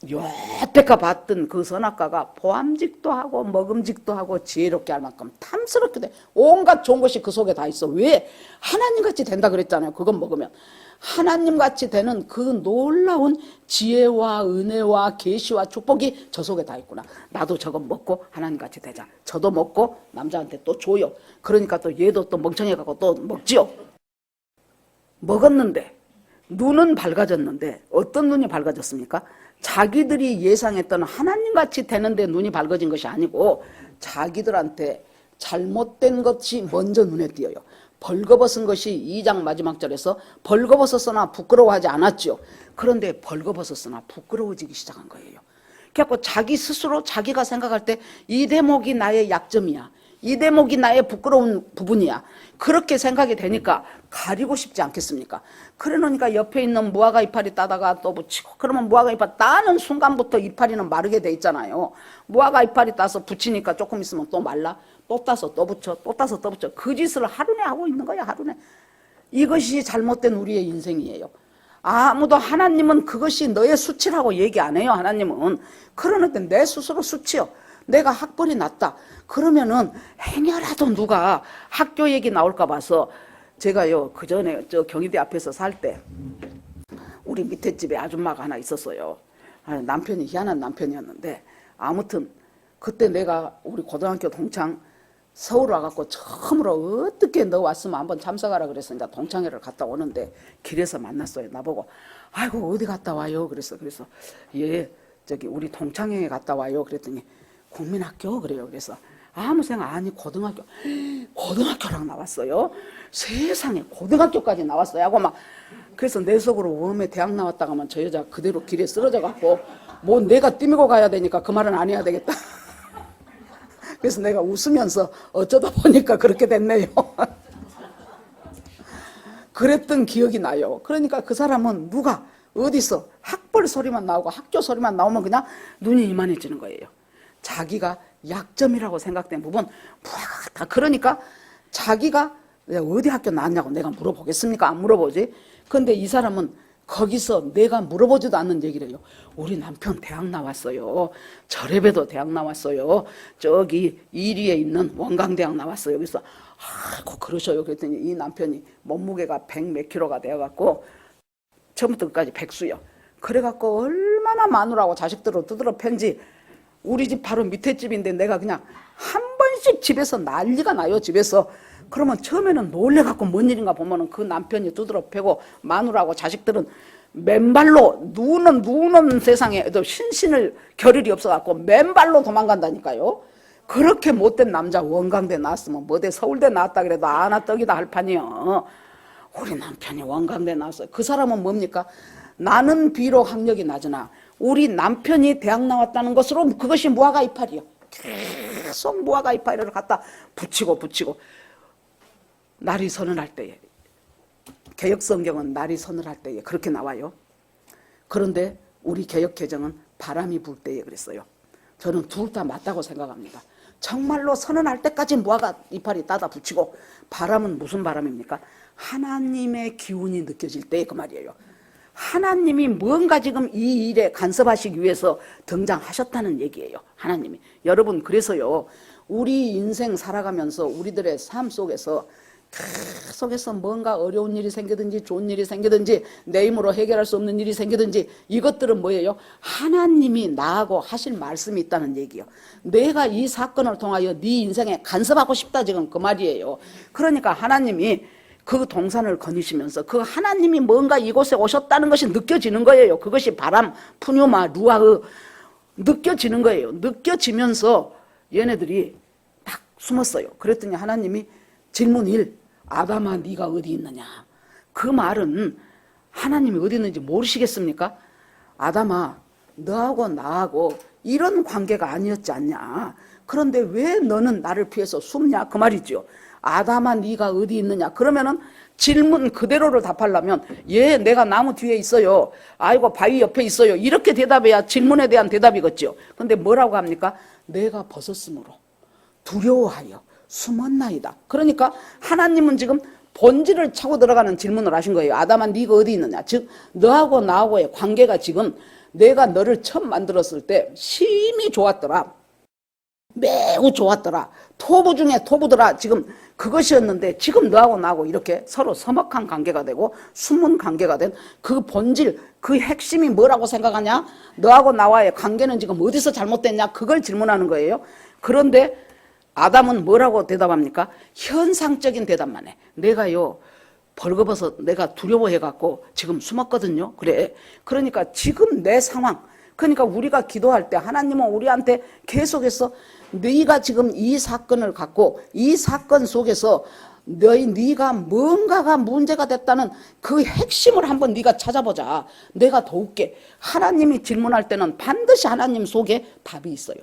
여태까 봤던 그 선악과가 보암직도 하고 먹음직도 하고 지혜롭게 할 만큼 탐스럽게 돼. 온갖 좋은 것이 그 속에 다 있어. 왜? 하나님같이 된다 그랬잖아요. 그건 먹으면 하나님같이 되는 그 놀라운 지혜와 은혜와 계시와 축복이 저 속에 다 있구나. 나도 저거 먹고 하나님같이 되자. 저도 먹고 남자한테 또 줘요. 그러니까 또 얘도 또 멍청해가고 또 먹지요. 먹었는데 눈은 밝아졌는데 어떤 눈이 밝아졌습니까? 자기들이 예상했던 하나님같이 되는데 눈이 밝아진 것이 아니고 자기들한테 잘못된 것이 먼저 눈에 띄어요. 벌거벗은 것이 2장 마지막 절에서 벌거벗었으나 부끄러워하지 않았죠. 그런데 벌거벗었으나 부끄러워지기 시작한 거예요. 그래서 자기 스스로 자기가 생각할 때 이 대목이 나의 약점이야. 이 대목이 나의 부끄러운 부분이야. 그렇게 생각이 되니까 가리고 싶지 않겠습니까? 그러니까 옆에 있는 무화과 이파리 따다가 또 붙이고, 그러면 무화과 이파리 따는 순간부터 이파리는 마르게 돼 있잖아요. 무화과 이파리 따서 붙이니까 조금 있으면 또 말라. 또 따서 또 붙여, 또 따서 또 붙여. 그 짓을 하루내 하고 있는 거야, 하루내. 이것이 잘못된 우리의 인생이에요. 아무도 하나님은 그것이 너의 수치라고 얘기 안 해요. 하나님은. 그러는데 내 스스로 수치요. 내가 학벌이 낮다. 그러면은 행여라도 누가 학교 얘기 나올까 봐서 제가요, 그 전에 저 경희대 앞에서 살 때 우리 밑에 집에 아줌마가 하나 있었어요. 남편이 희한한 남편이었는데 아무튼 그때 내가 우리 고등학교 동창 서울 와갖고 처음으로 어떻게 너 왔으면 한번 참석하라 그래서 이제 동창회를 갔다 오는데 길에서 만났어요. 나보고 아이고 어디 갔다 와요? 그래서 예 저기 우리 동창회에 갔다 와요. 그랬더니 국민학교 그래요. 그래서 아무 생각 아니 고등학교랑 나왔어요. 세상에 고등학교까지 나왔어요. 하고 막 그래서 내 속으로 웜에 대학 나왔다가 하면 저 여자 그대로 길에 쓰러져 갖고 뭐 내가 띠미고 가야 되니까 그 말은 안 해야 되겠다. 그래서 내가 웃으면서 어쩌다 보니까 그렇게 됐네요. 그랬던 기억이 나요. 그러니까 그 사람은 누가 어디서 학벌 소리만 나오고 학교 소리만 나오면 그냥 눈이 이만해지는 거예요. 자기가 약점이라고 생각된 부분 다 그러니까 자기가 내가 어디 학교 나왔냐고 내가 물어보겠습니까? 안 물어보지. 근데 이 사람은 거기서 내가 물어보지도 않는 얘기를 해요. 우리 남편 대학 나왔어요. 저래봬도 대학 나왔어요. 저기 이리에 있는 원광대학 나왔어요. 그래서 아이고 그러셔요. 그랬더니 이 남편이 몸무게가 100 몇 킬로가 되어갖고 처음부터 끝까지 백수요. 그래갖고 얼마나 마누라하고 자식들을 두드러 팬지. 우리 집 바로 밑에 집인데 내가 그냥 한 번씩 집에서 난리가 나요. 집에서. 그러면 처음에는 놀래갖고 뭔 일인가 보면은 그 남편이 두드러 패고 마누라하고 자식들은 맨발로 누는 세상에 신신을 겨를이 없어갖고 맨발로 도망간다니까요. 그렇게 못된 남자 원광대 나왔으면 뭐대 서울대 나왔다 그래도 아나 떡이다 할 판이요. 우리 남편이 원광대 나왔어요. 그 사람은 뭡니까? 나는 비록 학력이 낮으나 우리 남편이 대학 나왔다는 것으로 그것이 무화과 이파리요. 계속 무화과 이파리를 갖다 붙이고 날이 서늘할 때에, 개혁성경은 날이 서늘할 때에 그렇게 나와요. 그런데 우리 개혁개정은 바람이 불 때에 그랬어요. 저는 둘 다 맞다고 생각합니다. 정말로 서늘할 때까지 무화과 이파리 따다 붙이고, 바람은 무슨 바람입니까? 하나님의 기운이 느껴질 때 그 말이에요. 하나님이 뭔가 지금 이 일에 간섭하시기 위해서 등장하셨다는 얘기예요. 하나님이. 여러분, 그래서요, 우리 인생 살아가면서 우리들의 삶 속에서 계속해서 뭔가 어려운 일이 생기든지 좋은 일이 생기든지 내 힘으로 해결할 수 없는 일이 생기든지 이것들은 뭐예요? 하나님이 나하고 하실 말씀이 있다는 얘기예요. 내가 이 사건을 통하여 네 인생에 간섭하고 싶다 지금 그 말이에요. 그러니까 하나님이 그 동산을 거니시면서 그 하나님이 뭔가 이곳에 오셨다는 것이 느껴지는 거예요. 그것이 바람, 푸뉴마, 루아흐 느껴지는 거예요. 느껴지면서 얘네들이 딱 숨었어요. 그랬더니 하나님이 질문 1, 아담아 네가 어디 있느냐. 그 말은 하나님이 어디 있는지 모르시겠습니까? 아담아 너하고 나하고 이런 관계가 아니었지 않냐. 그런데 왜 너는 나를 피해서 숨냐 그 말이죠. 아담아 네가 어디 있느냐. 그러면은 질문 그대로를 답하려면 예 내가 나무 뒤에 있어요. 아이고 바위 옆에 있어요. 이렇게 대답해야 질문에 대한 대답이겠죠. 근데 뭐라고 합니까? 내가 벗었으므로 두려워하여 숨었나이다. 그러니까 하나님은 지금 본질을 차고 들어가는 질문을 하신 거예요. 아담아 네가 어디 있느냐. 즉 너하고 나하고의 관계가 지금 내가 너를 처음 만들었을 때 심히 좋았더라. 매우 좋았더라. 토부 중에 토부더라. 지금 그것이었는데 지금 너하고 나하고 이렇게 서로 서먹한 관계가 되고 숨은 관계가 된 그 본질, 그 핵심이 뭐라고 생각하냐? 너하고 나와의 관계는 지금 어디서 잘못됐냐? 그걸 질문하는 거예요. 그런데 아담은 뭐라고 대답합니까? 현상적인 대답만 해. 내가요 벌거벗어 내가 두려워해갖고 지금 숨었거든요. 그래. 그러니까 지금 내 상황, 그러니까 우리가 기도할 때 하나님은 우리한테 계속해서 네가 지금 이 사건을 갖고 이 사건 속에서 네가 뭔가가 문제가 됐다는 그 핵심을 한번 네가 찾아보자. 내가 도울게. 하나님이 질문할 때는 반드시 하나님 속에 답이 있어요.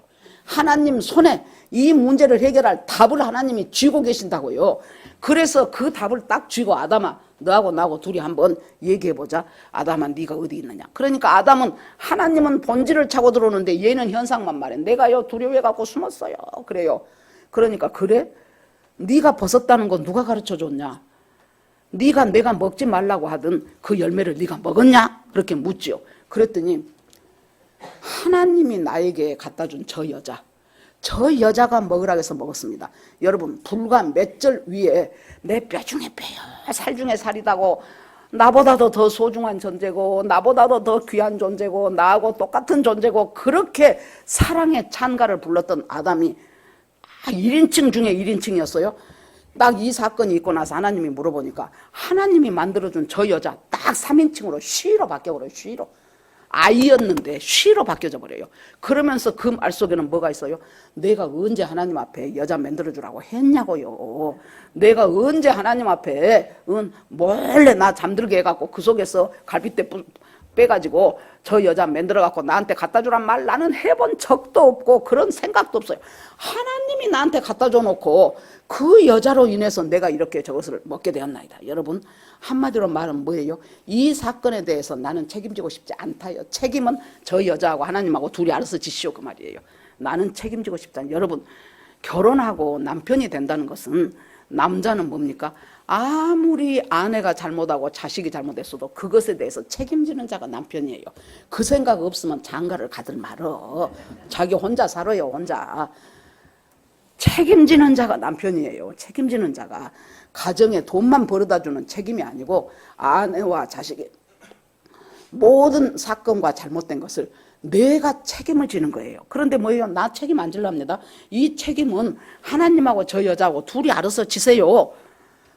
하나님 손에 이 문제를 해결할 답을 하나님이 쥐고 계신다고요. 그래서 그 답을 딱 쥐고 아담아 너하고 나하고 둘이 한번 얘기해보자. 아담아 네가 어디 있느냐. 그러니까 아담은 하나님은 본질을 차고 들어오는데 얘는 현상만 말해. 내가요 두려워해갖고 숨었어요. 그래요. 그러니까 그래? 네가 벗었다는 건 누가 가르쳐줬냐. 네가 내가 먹지 말라고 하던 그 열매를 네가 먹었냐. 그렇게 묻지요. 그랬더니 하나님이 나에게 갖다 준 저 여자가 먹으라고 해서 먹었습니다. 여러분 불과 몇 절 위에 내 뼈 중에 뼈요 살 중에 살이다고 나보다도 더 소중한 존재고 나보다도 더 귀한 존재고 나하고 똑같은 존재고 그렇게 사랑의 찬가를 불렀던 아담이 1인칭 중에 1인칭이었어요. 딱 이 사건이 있고 나서 하나님이 물어보니까 하나님이 만들어준 저 여자 딱 3인칭으로 쉬로 바뀌어버려요. 쉬로. 아이였는데 쉬로 바뀌어져 버려요. 그러면서 그 말 속에는 뭐가 있어요? 내가 언제 하나님 앞에 여자 만들어주라고 했냐고요. 내가 언제 하나님 앞에 몰래 나 잠들게 해갖고 그 속에서 갈빗대 빼가지고 저 여자 만들어갖고 나한테 갖다 주란 말 나는 해본 적도 없고 그런 생각도 없어요. 하나님이 나한테 갖다 줘놓고 그 여자로 인해서 내가 이렇게 저것을 먹게 되었나이다. 여러분 한마디로 말은 뭐예요? 이 사건에 대해서 나는 책임지고 싶지 않다요. 책임은 저 여자하고 하나님하고 둘이 알아서 지시오 그 말이에요. 나는 책임지고 싶지 않다. 여러분 결혼하고 남편이 된다는 것은 남자는 뭡니까? 아무리 아내가 잘못하고 자식이 잘못했어도 그것에 대해서 책임지는 자가 남편이에요. 그 생각 없으면 장가를 가들 말어. 자기 혼자 살아요, 혼자. 책임지는 자가 남편이에요. 책임지는 자가. 가정에 돈만 벌어다 주는 책임이 아니고 아내와 자식의 모든 사건과 잘못된 것을 내가 책임을 지는 거예요. 그런데 뭐예요? 나 책임 안 질랍니다. 이 책임은 하나님하고 저 여자하고 둘이 알아서 지세요.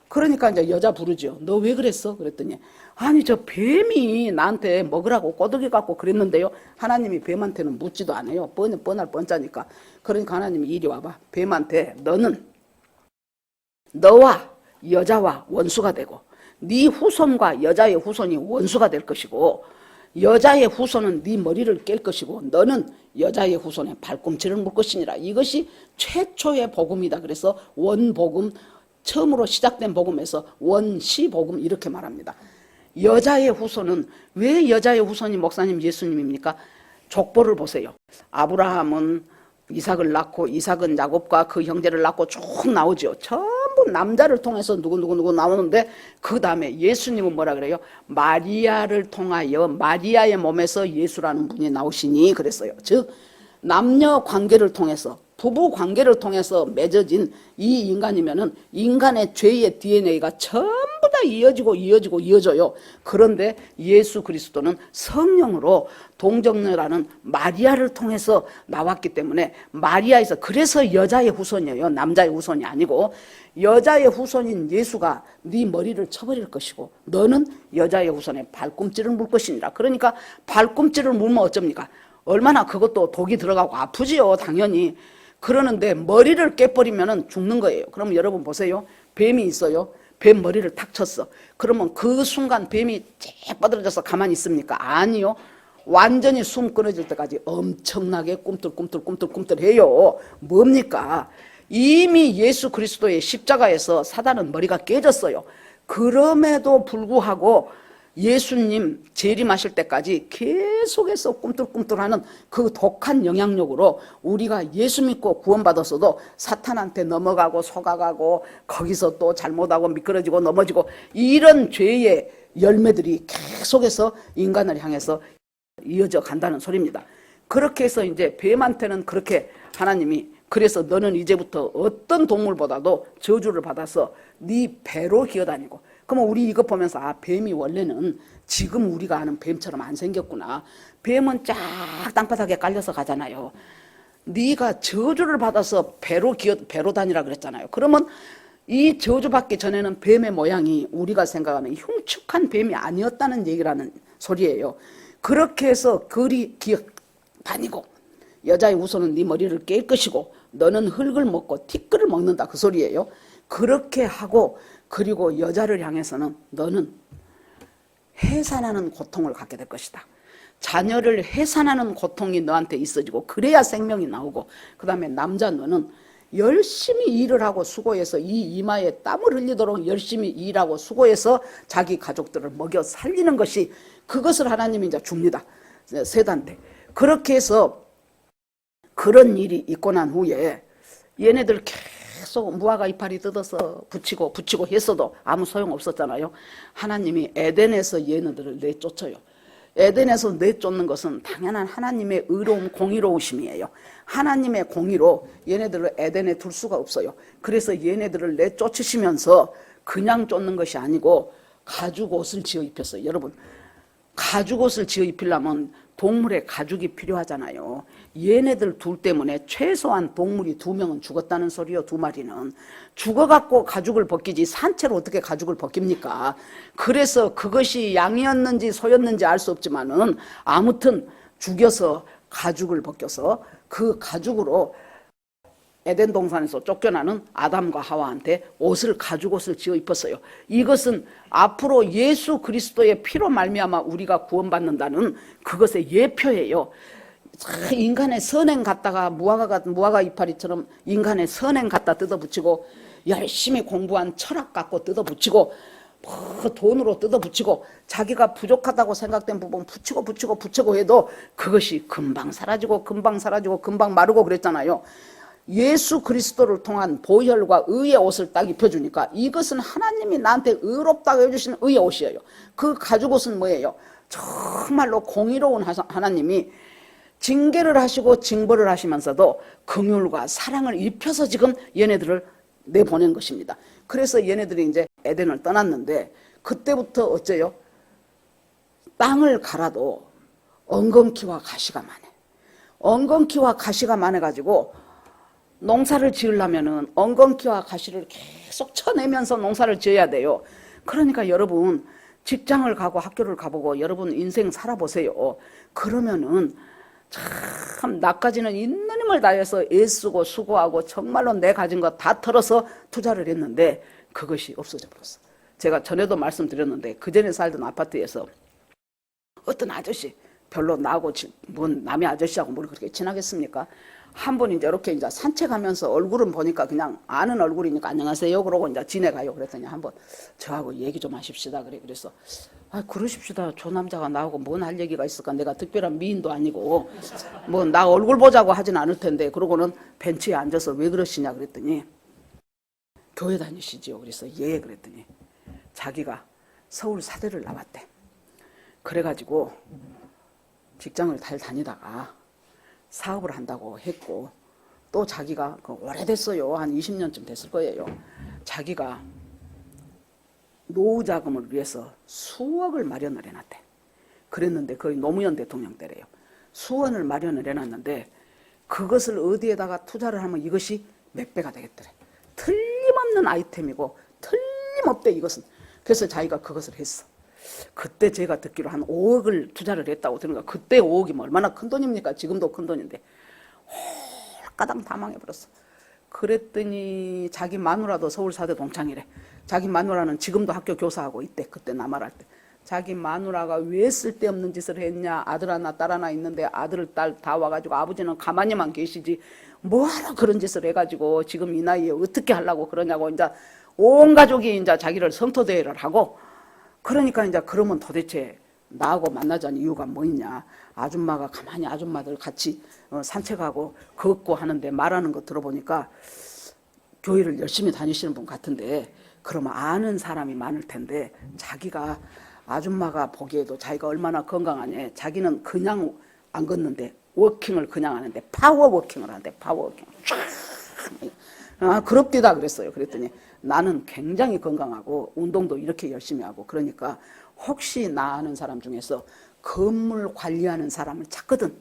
그러니까 이제 여자 부르죠. 너 왜 그랬어? 그랬더니 아니 저 뱀이 나한테 먹으라고 꼬드기 갖고 그랬는데요. 하나님이 뱀한테는 묻지도 않아요. 뻔할 뻔짜니까. 그러니까 하나님이 이리 와봐. 뱀한테 너는 너와 여자와 원수가 되고 네 후손과 여자의 후손이 원수가 될 것이고 여자의 후손은 네 머리를 깰 것이고 너는 여자의 후손의 발꿈치를 물 것이니라. 이것이 최초의 복음이다. 그래서 원복음, 처음으로 시작된 복음에서 원시복음 이렇게 말합니다. 여자의 후손은 왜 여자의 후손이 목사님 예수님입니까? 족보를 보세요. 아브라함은 이삭을 낳고 이삭은 야곱과 그 형제를 낳고 쭉 나오죠. 전부 남자를 통해서 누구 나오는데 그 다음에 예수님은 뭐라 그래요? 마리아를 통하여 마리아의 몸에서 예수라는 분이 나오시니 그랬어요. 즉 남녀 관계를 통해서 부부 관계를 통해서 맺어진 이 인간이면은 인간의 죄의 DNA가 전부 다 이어져요. 그런데 예수 그리스도는 성령으로 동정녀라는 마리아를 통해서 나왔기 때문에 마리아에서 그래서 여자의 후손이에요. 남자의 후손이 아니고 여자의 후손인 예수가 네 머리를 쳐버릴 것이고 너는 여자의 후손의 발꿈치를 물 것이니라. 그러니까 발꿈치를 물면 어쩝니까? 얼마나 그것도 독이 들어가고 아프지요. 당연히. 그러는데 머리를 깨버리면 죽는 거예요. 그럼 여러분 보세요. 뱀이 있어요. 뱀 머리를 탁 쳤어. 그러면 그 순간 뱀이 쫙 뻗어져서 가만히 있습니까? 아니요. 완전히 숨 끊어질 때까지 엄청나게 꿈틀꿈틀 해요. 뭡니까? 이미 예수 그리스도의 십자가에서 사단은 머리가 깨졌어요. 그럼에도 불구하고 예수님 재림하실 때까지 계속해서 꿈틀꿈틀하는 그 독한 영향력으로 우리가 예수 믿고 구원받았어도 사탄한테 넘어가고 속아가고 거기서 또 잘못하고 미끄러지고 넘어지고 이런 죄의 열매들이 계속해서 인간을 향해서 이어져 간다는 소리입니다. 그렇게 해서 이제 뱀한테는 그렇게 하나님이 그래서 너는 이제부터 어떤 동물보다도 저주를 받아서 네 배로 기어다니고 그러면 우리 이거 보면서 아 뱀이 원래는 지금 우리가 아는 뱀처럼 안 생겼구나. 뱀은 쫙 땅바닥에 깔려서 가잖아요. 네가 저주를 받아서 배로 다니라 그랬잖아요. 그러면 이 저주 받기 전에는 뱀의 모양이 우리가 생각하는 흉측한 뱀이 아니었다는 얘기라는 소리예요. 그렇게 해서 그리 기어 다니고 여자의 후손은 네 머리를 깰 것이고 너는 흙을 먹고 티끌을 먹는다 그 소리예요. 그렇게 하고 그리고 여자를 향해서는 너는 해산하는 고통을 갖게 될 것이다. 자녀를 해산하는 고통이 너한테 있어지고 그래야 생명이 나오고 그 다음에 남자 너는 열심히 일을 하고 수고해서 이 이마에 땀을 흘리도록 열심히 일하고 수고해서 자기 가족들을 먹여 살리는 것이 그것을 하나님이 이제 줍니다. 세단때 그렇게 해서 그런 일이 있고 난 후에 얘네들 계속 무화과 이파리 뜯어서 붙이고 했어도 아무 소용 없었잖아요. 하나님이 에덴에서 얘네들을 내쫓아요. 에덴에서 내쫓는 것은 당연한 하나님의 의로움, 공의로우심이에요. 하나님의 공의로 얘네들을 에덴에 둘 수가 없어요. 그래서 얘네들을 내쫓으시면서 그냥 쫓는 것이 아니고 가죽옷을 지어 입혔어요. 여러분, 가죽옷을 지어 입히려면 동물의 가죽이 필요하잖아요. 얘네들 둘 때문에 최소한 동물이 2명은 죽었다는 소리요. 2마리는 죽어갖고 가죽을 벗기지 산채로 어떻게 가죽을 벗깁니까? 그래서 그것이 양이었는지 소였는지 알 수 없지만은 아무튼 죽여서 가죽을 벗겨서 그 가죽으로 에덴 동산에서 쫓겨나는 아담과 하와한테 가죽옷을 지어 입혔어요. 이것은 앞으로 예수 그리스도의 피로 말미암아 우리가 구원받는다는 그것의 예표예요. 인간의 선행 갖다가 무화과 이파리처럼 인간의 선행 갖다 뜯어붙이고 열심히 공부한 철학 갖고 뜯어붙이고 돈으로 뜯어붙이고 자기가 부족하다고 생각된 부분 붙이고 해도 그것이 금방 사라지고 금방 마르고 그랬잖아요. 예수 그리스도를 통한 보혈과 의의 옷을 딱 입혀주니까 이것은 하나님이 나한테 의롭다고 해주신 의의 옷이에요. 그 가죽옷은 뭐예요? 정말로 공의로운 하나님이 징계를 하시고 징벌을 하시면서도 긍휼과 사랑을 입혀서 지금 얘네들을 내보낸 것입니다. 그래서 얘네들이 이제 에덴을 떠났는데 그때부터 어째요? 땅을 갈아도 엉겅퀴와 가시가 많아. 엉겅퀴와 가시가 많아가지고 농사를 지으려면은 엉겅퀴와 가시를 계속 쳐내면서 농사를 지어야 돼요. 그러니까 여러분 직장을 가고 학교를 가보고 여러분 인생 살아보세요. 그러면은 참 나까지는 있는 힘을 다해서 애쓰고 수고하고 정말로 내 가진 거 다 털어서 투자를 했는데 그것이 없어져 버렸어. 제가 전에도 말씀드렸는데 그전에 살던 아파트에서 어떤 아저씨 별로 나하고 뭔 남의 아저씨하고 뭘 그렇게 친하겠습니까? 한 번 이제 이렇게 이제 산책하면서 얼굴은 보니까 그냥 아는 얼굴이니까 안녕하세요 그러고 이제 지내가요. 그랬더니 한번 저하고 얘기 좀 하십시다 그래. 그래서 그러십시다. 저 남자가 나하고 뭔 할 얘기가 있을까? 내가 특별한 미인도 아니고 뭐 나 얼굴 보자고 하진 않을 텐데 그러고는 벤치에 앉아서 왜 그러시냐 그랬더니 교회 다니시지요. 그래서 예 그랬더니 자기가 서울 사대를 나왔대. 그래가지고 직장을 잘 다니다가 사업을 한다고 했고 또 자기가 오래됐어요. 한 20년쯤 됐을 거예요. 자기가 노후 자금을 위해서 수억을 마련을 해놨대. 그랬는데 거의 노무현 대통령 때래요. 수억을 마련을 해놨는데 그것을 어디에다가 투자를 하면 이것이 몇 배가 되겠더래. 틀림없는 아이템이고 틀림없대 이것은. 그래서 자기가 그것을 했어. 그때 제가 듣기로 한 5억을 투자를 했다고 들으니까 그때 5억이면 얼마나 큰 돈입니까? 지금도 큰 돈인데 홀가당 다 망해버렸어. 그랬더니 자기 마누라도 서울사대 동창이래. 자기 마누라는 지금도 학교 교사하고 있대. 그때 나 말할 때. 자기 마누라가 왜 쓸데없는 짓을 했냐. 아들 하나 딸 하나 있는데 아들 딸 다 와가지고 아버지는 가만히만 계시지 뭐하러 그런 짓을 해가지고 지금 이 나이에 어떻게 하려고 그러냐고 이제 온 가족이 이제 자기를 성토대회를 하고 그러니까 이제 그러면 도대체 나하고 만나자는 이유가 뭐 있냐. 아줌마가 가만히 아줌마들 같이 산책하고 걷고 하는데 말하는 거 들어보니까 교회를 열심히 다니시는 분 같은데 그러면 아는 사람이 많을 텐데 자기가 아줌마가 보기에도 자기가 얼마나 건강하냐. 자기는 그냥 안 걷는데 워킹을 그냥 하는데 파워워킹을 하는데 파워워킹. 그럽디다 그랬어요. 그랬더니 나는 굉장히 건강하고 운동도 이렇게 열심히 하고 그러니까 혹시 나 아는 사람 중에서 건물 관리하는 사람을 찾거든.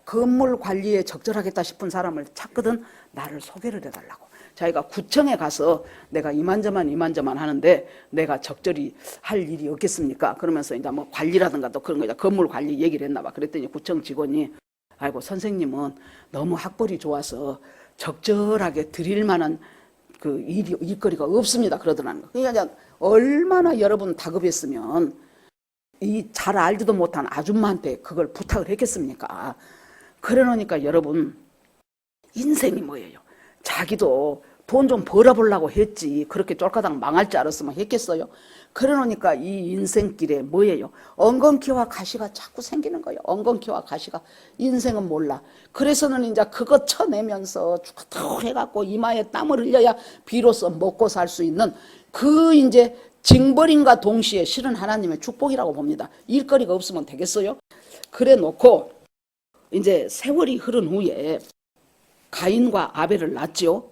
건물 관리에 적절하겠다 싶은 사람을 찾거든. 나를 소개를 해달라고. 자기가 구청에 가서 내가 이만저만 하는데 내가 적절히 할 일이 없겠습니까? 그러면서 이제 뭐 관리라든가 또 그런 거 이제 건물 관리 얘기를 했나 봐. 그랬더니 구청 직원이 아이고 선생님은 너무 학벌이 좋아서 적절하게 드릴 만한 그 일거리가 없습니다. 그러더라는 거. 그러니까 얼마나 여러분 다급했으면 이 잘 알지도 못한 아줌마한테 그걸 부탁을 했겠습니까? 그러니까 여러분 인생이 뭐예요? 자기도 돈 좀 벌어보려고 했지 그렇게 쫄가닥 망할 줄 알았으면 했겠어요? 그러니까 이 인생길에 뭐예요? 엉겅퀴와 가시가 자꾸 생기는 거예요. 엉겅퀴와 가시가. 인생은 몰라. 그래서는 이제 그거 쳐내면서 쭉 해갖고 이마에 땀을 흘려야 비로소 먹고 살 수 있는 그 이제 징벌인과 동시에 실은 하나님의 축복이라고 봅니다. 일거리가 없으면 되겠어요? 그래 놓고 이제 세월이 흐른 후에 가인과 아벨을 낳았죠.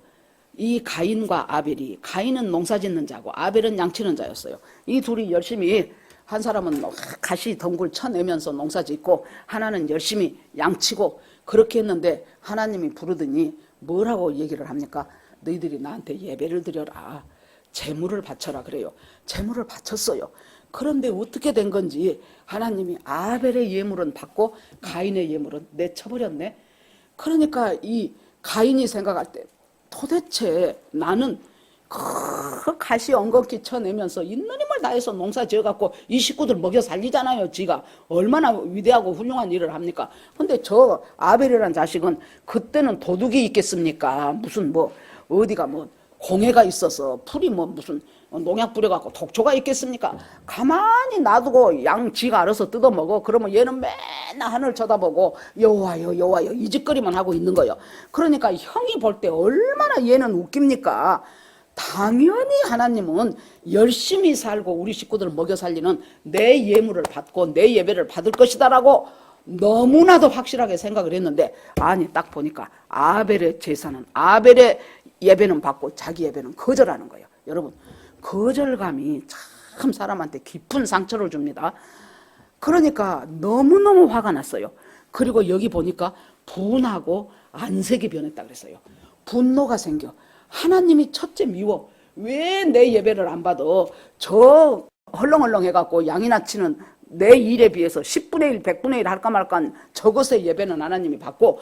이 가인과 아벨이 가인은 농사 짓는 자고 아벨은 양치는 자였어요. 이 둘이 열심히 한 사람은 가시 덩굴 쳐내면서 농사 짓고 하나는 열심히 양치고 그렇게 했는데 하나님이 부르더니 뭐라고 얘기를 합니까? 너희들이 나한테 예배를 드려라. 제물을 바쳐라 그래요. 제물을 바쳤어요. 그런데 어떻게 된 건지 하나님이 아벨의 예물은 받고 가인의 예물은 내쳐버렸네. 그러니까 이 가인이 생각할 때 도대체 나는 그 가시 엉겅퀴 쳐내면서 있는 힘을 다해서 농사 지어갖고 이 식구들 먹여 살리잖아요. 지가 얼마나 위대하고 훌륭한 일을 합니까? 근데 저 아벨이라는 자식은 그때는 도둑이 있겠습니까? 무슨 뭐 어디가 뭐 공해가 있어서 풀이 뭐 무슨 농약 뿌려갖고 독초가 있겠습니까? 가만히 놔두고 양 지가 알아서 뜯어먹어. 그러면 얘는 맨날 하늘 쳐다보고 여호와여 여호와여 이 짓거리만 하고 있는 거예요. 그러니까 형이 볼 때 얼마나 얘는 웃깁니까? 당연히 하나님은 열심히 살고 우리 식구들을 먹여 살리는 내 예물을 받고 내 예배를 받을 것이다라고 너무나도 확실하게 생각을 했는데, 아니 딱 보니까 아벨의 제사는, 아벨의 예배는 받고 자기 예배는 거절하는 거예요. 여러분, 거절감이 참 사람한테 깊은 상처를 줍니다. 그러니까 너무너무 화가 났어요. 그리고 여기 보니까 분하고 안색이 변했다 그랬어요. 분노가 생겨. 하나님이 첫째 미워. 왜 내 예배를 안 받아? 저 헐렁헐렁 해갖고 양이나 치는 내 일에 비해서 10분의 1, 100분의 1 할까 말까 한 저것의 예배는 하나님이 받고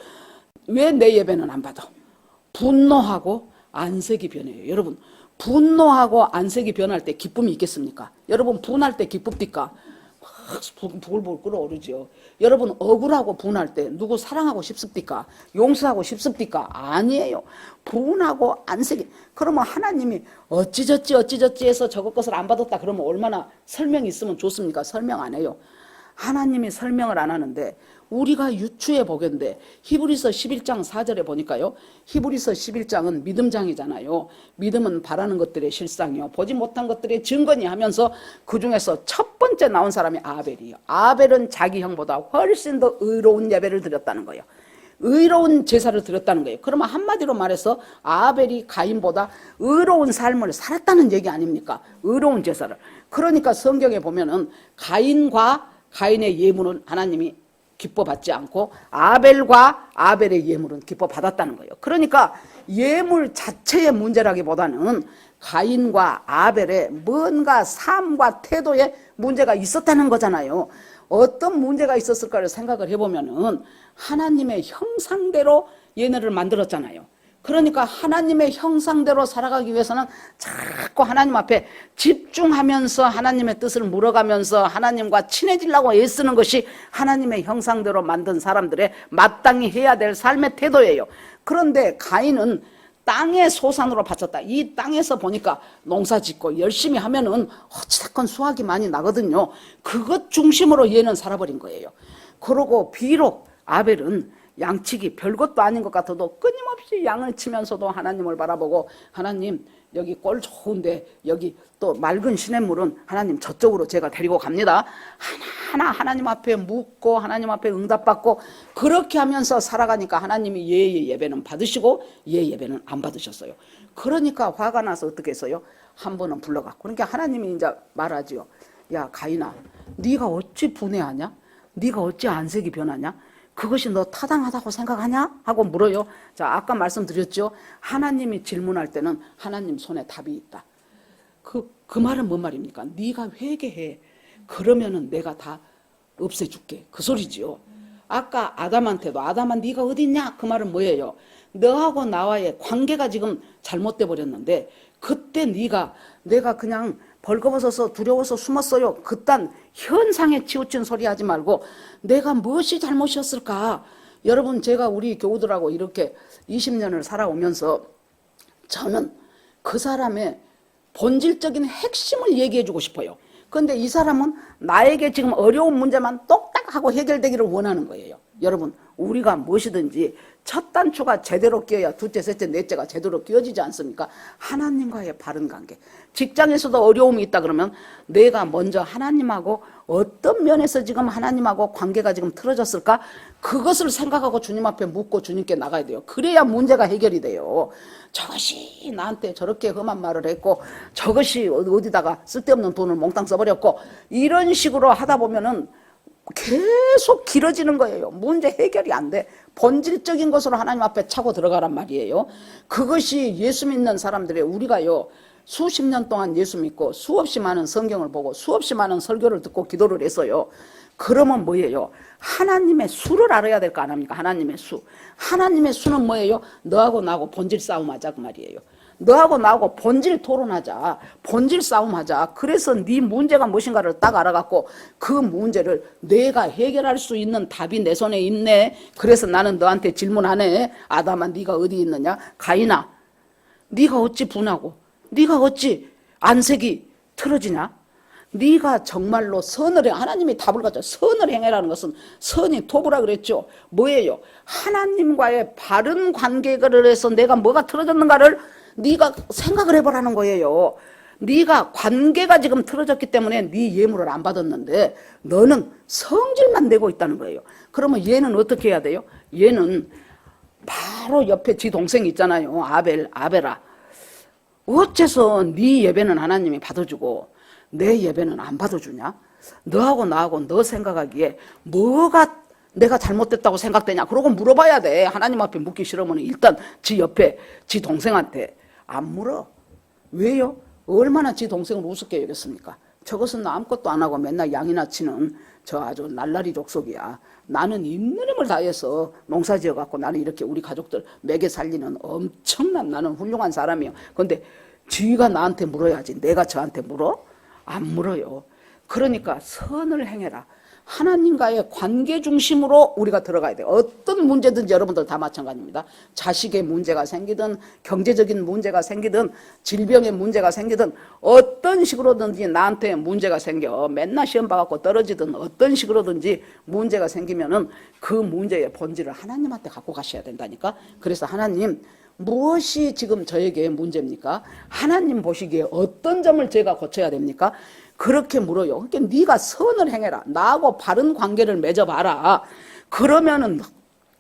왜 내 예배는 안 받아? 분노하고 안색이 변해요. 여러분, 분노하고 안색이 변할 때 기쁨이 있겠습니까? 여러분, 분할 때 기쁩니까? 막 부글부글 끓어오르죠. 여러분, 억울하고 분할 때 누구 사랑하고 싶습니까? 용서하고 싶습니까? 아니에요. 분하고 안색이. 그러면 하나님이 어찌저찌 해서 저것 것을 안 받았다 그러면 얼마나 설명이 있으면 좋습니까? 설명 안 해요. 하나님이 설명을 안 하는데 우리가 유추해 보건대 히브리서 11장 4절에 보니까요. 히브리서 11장은 믿음장이잖아요. 믿음은 바라는 것들의 실상이요 보지 못한 것들의 증거니 하면서 그중에서 첫 번째 나온 사람이 아벨이에요. 아벨은 자기 형보다 훨씬 더 의로운 예배를 드렸다는 거예요. 의로운 제사를 드렸다는 거예요. 그러면 한마디로 말해서 아벨이 가인보다 의로운 삶을 살았다는 얘기 아닙니까? 의로운 제사를. 그러니까 성경에 보면은 가인의 예물은 하나님이 기뻐받지 않고 아벨과 아벨의 예물은 기뻐받았다는 거예요. 그러니까 예물 자체의 문제라기보다는 가인과 아벨의 뭔가 삶과 태도에 문제가 있었다는 거잖아요. 어떤 문제가 있었을까를 생각을 해보면은 하나님의 형상대로 얘네를 만들었잖아요. 그러니까 하나님의 형상대로 살아가기 위해서는 자꾸 하나님 앞에 집중하면서 하나님의 뜻을 물어가면서 하나님과 친해지려고 애쓰는 것이 하나님의 형상대로 만든 사람들의 마땅히 해야 될 삶의 태도예요. 그런데 가인은 땅의 소산으로 바쳤다. 이 땅에서 보니까 농사 짓고 열심히 하면은 어찌됐건 수확이 많이 나거든요. 그것 중심으로 얘는 살아버린 거예요. 그러고 비록 아벨은 양치기 별것도 아닌 것 같아도 끊임없이 양을 치면서도 하나님을 바라보고, 하나님 여기 꼴 좋은데 여기 또 맑은 시냇물은 하나님 저쪽으로 제가 데리고 갑니다. 하나하나 하나님 앞에 묻고 하나님 앞에 응답받고 그렇게 하면서 살아가니까 하나님이 얘의 예배는 받으시고 얘의 예배는 안 받으셨어요. 그러니까 화가 나서 어떻게 했어요? 한 번은 불러갖고, 그러니까 하나님이 이제 말하지요. 야 가인아, 네가 어찌 분해하냐? 네가 어찌 안색이 변하냐? 그것이 너 타당하다고 생각하냐? 하고 물어요. 자, 아까 말씀드렸죠. 하나님이 질문할 때는 하나님 손에 답이 있다. 그 말은 뭔 말입니까? 네가 회개해. 그러면은 내가 다 없애줄게. 그 소리지요. 아까 아담한테도 아담아 네가 어디 있냐? 그 말은 뭐예요? 너하고 나와의 관계가 지금 잘못돼 버렸는데 그때 내가 그냥 벌거벗어서 두려워서 숨었어요. 그딴 현상에 치우친 소리 하지 말고 내가 무엇이 잘못이었을까? 여러분, 제가 우리 교우들하고 이렇게 20년을 살아오면서 저는 그 사람의 본질적인 핵심을 얘기해 주고 싶어요. 그런데 이 사람은 나에게 지금 어려운 문제만 똑딱 하고 해결되기를 원하는 거예요. 여러분, 우리가 무엇이든지 첫 단추가 제대로 끼어야 둘째, 셋째, 넷째가 제대로 끼어지지 않습니까? 하나님과의 바른 관계. 직장에서도 어려움이 있다 그러면 내가 먼저 하나님하고 어떤 면에서 지금 하나님하고 관계가 지금 틀어졌을까? 그것을 생각하고 주님 앞에 묻고 주님께 나가야 돼요. 그래야 문제가 해결이 돼요. 저것이 나한테 저렇게 험한 말을 했고 저것이 어디다가 쓸데없는 돈을 몽땅 써버렸고 이런 식으로 하다 보면은 계속 길어지는 거예요. 문제 해결이 안 돼. 본질적인 것으로 하나님 앞에 차고 들어가란 말이에요. 그것이 예수 믿는 사람들의, 우리가요 수십 년 동안 예수 믿고 수없이 많은 성경을 보고 수없이 많은 설교를 듣고 기도를 했어요. 그러면 뭐예요? 하나님의 수를 알아야 될 거 아닙니까? 하나님의 수. 하나님의 수는 뭐예요? 너하고 나하고 본질 싸움하자 그 말이에요. 너하고 나하고 본질 토론하자. 본질 싸움하자. 그래서 네 문제가 무엇인가를 딱 알아갖고 그 문제를 내가 해결할 수 있는 답이 내 손에 있네. 그래서 나는 너한테 질문하네. 아담아 네가 어디 있느냐? 가인아 네가 어찌 분하고 네가 어찌 안색이 틀어지냐? 네가 정말로 선을 해. 하나님이 답을 가져. 선을 행해라는 것은 선이 도구라 그랬죠. 뭐예요? 하나님과의 바른 관계를 해서 내가 뭐가 틀어졌는가를 네가 생각을 해보라는 거예요. 네가 관계가 지금 틀어졌기 때문에 네 예물을 안 받았는데 너는 성질만 내고 있다는 거예요. 그러면 얘는 어떻게 해야 돼요? 얘는 바로 옆에 지 동생이 있잖아요. 아벨아. 어째서 네 예배는 하나님이 받아주고 내 예배는 안 받아주냐? 너하고 나하고 너 생각하기에 뭐가 내가 잘못됐다고 생각되냐? 그러고 물어봐야 돼. 하나님 앞에 묻기 싫으면 일단 지 옆에 지 동생한테 안 물어. 왜요? 얼마나 지 동생을 우습게 여겼습니까? 저것은 아무것도 안 하고 맨날 양이나 치는 저 아주 날라리 족속이야. 나는 있는 힘을 다해서 농사 지어갖고 나는 이렇게 우리 가족들 먹여 살리는 엄청난 나는 훌륭한 사람이야. 그런데 지가 나한테 물어야지 내가 저한테 물어? 안 물어요. 그러니까 선을 행해라. 하나님과의 관계 중심으로 우리가 들어가야 돼요. 어떤 문제든지 여러분들 다 마찬가지입니다. 자식의 문제가 생기든 경제적인 문제가 생기든 질병의 문제가 생기든 어떤 식으로든지 나한테 문제가 생겨 맨날 시험 봐갖고 떨어지든 어떤 식으로든지 문제가 생기면은 그 문제의 본질을 하나님한테 갖고 가셔야 된다니까. 그래서 하나님 무엇이 지금 저에게 문제입니까? 하나님 보시기에 어떤 점을 제가 고쳐야 됩니까? 그렇게 물어요. 그러니까 네가 선을 행해라. 나하고 바른 관계를 맺어봐라. 그러면은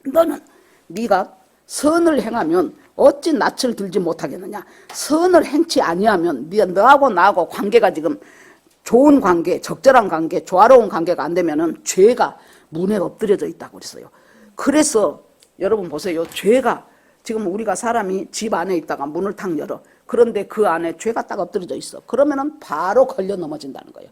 너는 네가 선을 행하면 어찌 낯을 들지 못하겠느냐. 선을 행치 아니하면 너하고 나하고 관계가 지금 좋은 관계, 적절한 관계, 조화로운 관계가 안 되면은 죄가 문에 엎드려져 있다고 그랬어요. 그래서 여러분 보세요. 죄가 지금 우리가 사람이 집 안에 있다가 문을 탁 열어. 그런데 그 안에 죄가 딱 엎드려져 있어. 그러면은 바로 걸려 넘어진다는 거예요.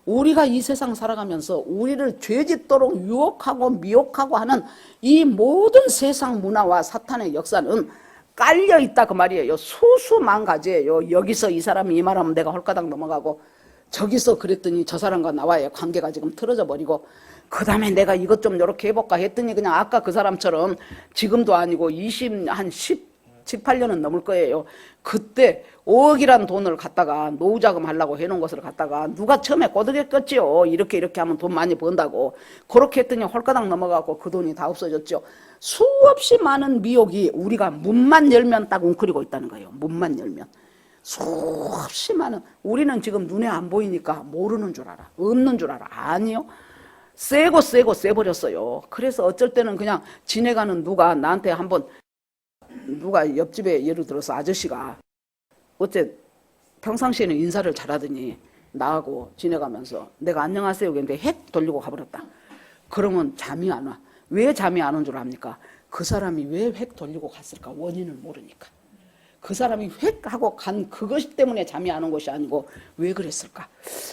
우리가 이 세상 살아가면서 우리를 죄짓도록 유혹하고 미혹하고 하는 이 모든 세상 문화와 사탄의 역사는 깔려 있다 그 말이에요. 수수만 가지예요. 여기서 이 사람이 이 말하면 내가 홀가닥 넘어가고 저기서 그랬더니 저 사람과 나와의 관계가 지금 틀어져 버리고 그 다음에 내가 이것 좀 이렇게 해볼까 했더니 그냥 아까 그 사람처럼 지금도 아니고 18년은 넘을 거예요. 그때 5억이란 돈을 갖다가 노후자금 하려고 해놓은 것을 갖다가 누가 처음에 꼬드겼겠지요. 이렇게 하면 돈 많이 번다고. 그렇게 했더니 홀가닥 넘어가고 그 돈이 다 없어졌죠. 수없이 많은 미혹이 우리가 문만 열면 딱 웅크리고 있다는 거예요. 문만 열면. 수없이 많은. 우리는 지금 눈에 안 보이니까 모르는 줄 알아. 없는 줄 알아. 아니요. 세고 세버렸어요. 그래서 어쩔 때는 그냥 지내가는 누가 나한테 한번 누가 옆집에 예를 들어서 아저씨가 어째 평상시에는 인사를 잘하더니 나하고 지내가면서 내가 안녕하세요 그랬는데 핵 돌리고 가버렸다. 그러면 잠이 안 와. 왜 잠이 안 온 줄 압니까? 그 사람이 왜 핵 돌리고 갔을까? 원인을 모르니까. 그 사람이 획 하고 간 그것 때문에 잠이 안 온 것이 아니고 왜 그랬을까?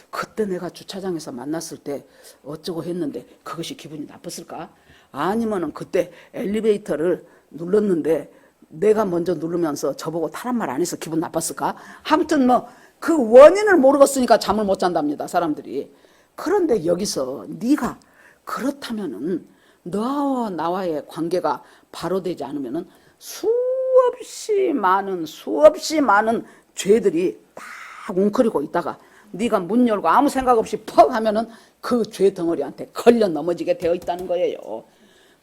그때 내가 주차장에서 만났을 때 어쩌고 했는데 그것이 기분이 나빴을까? 아니면은 그때 엘리베이터를 눌렀는데 내가 먼저 누르면서 저보고 타란 말 안 해서 기분 나빴을까? 아무튼 뭐 그 원인을 모르겠으니까 잠을 못 잔답니다, 사람들이. 그런데 여기서 네가 그렇다면은 너와 나와의 관계가 바로 되지 않으면은 수없이 많은 죄들이 딱 웅크리고 있다가 네가 문 열고 아무 생각 없이 퍽 하면은 그 죄 덩어리한테 걸려 넘어지게 되어 있다는 거예요.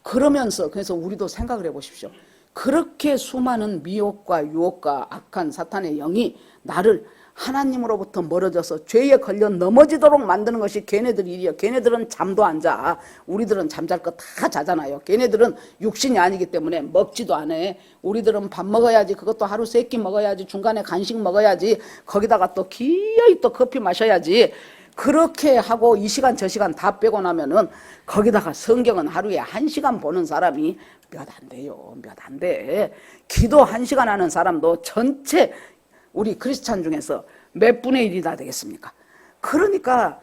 그러면서 그래서 우리도 생각을 해보십시오. 그렇게 수많은 미혹과 유혹과 악한 사탄의 영이 나를 하나님으로부터 멀어져서 죄에 걸려 넘어지도록 만드는 것이 걔네들 일이에요. 걔네들은 잠도 안 자. 우리들은 잠잘 거 다 자잖아요. 걔네들은 육신이 아니기 때문에 먹지도 않아. 우리들은 밥 먹어야지. 그것도 하루 3끼 먹어야지. 중간에 간식 먹어야지. 거기다가 또 기어이 또 커피 마셔야지. 그렇게 하고 이 시간 저 시간 다 빼고 나면은 거기다가 성경은 하루에 1시간 보는 사람이 몇 안 돼요. 몇 안 돼. 기도 1시간 하는 사람도 전체 우리 크리스찬 중에서 몇 분의 1이 다 되겠습니까? 그러니까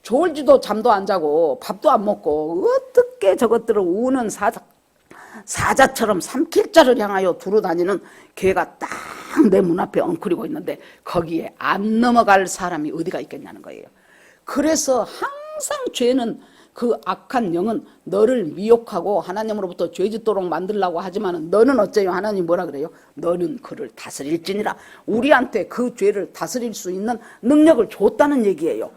졸지도 잠도 안 자고 밥도 안 먹고 어떻게 저것들을 우는 사자처럼 삼킬자를 향하여 두루 다니는 개가 딱 내 문 앞에 엉클리고 있는데 거기에 안 넘어갈 사람이 어디가 있겠냐는 거예요. 그래서 항상 죄는 그 악한 영은 너를 미혹하고 하나님으로부터 죄짓도록 만들려고 하지만 너는 어째요? 하나님 뭐라 그래요? 너는 그를 다스릴지니라. 우리한테 그 죄를 다스릴 수 있는 능력을 줬다는 얘기예요.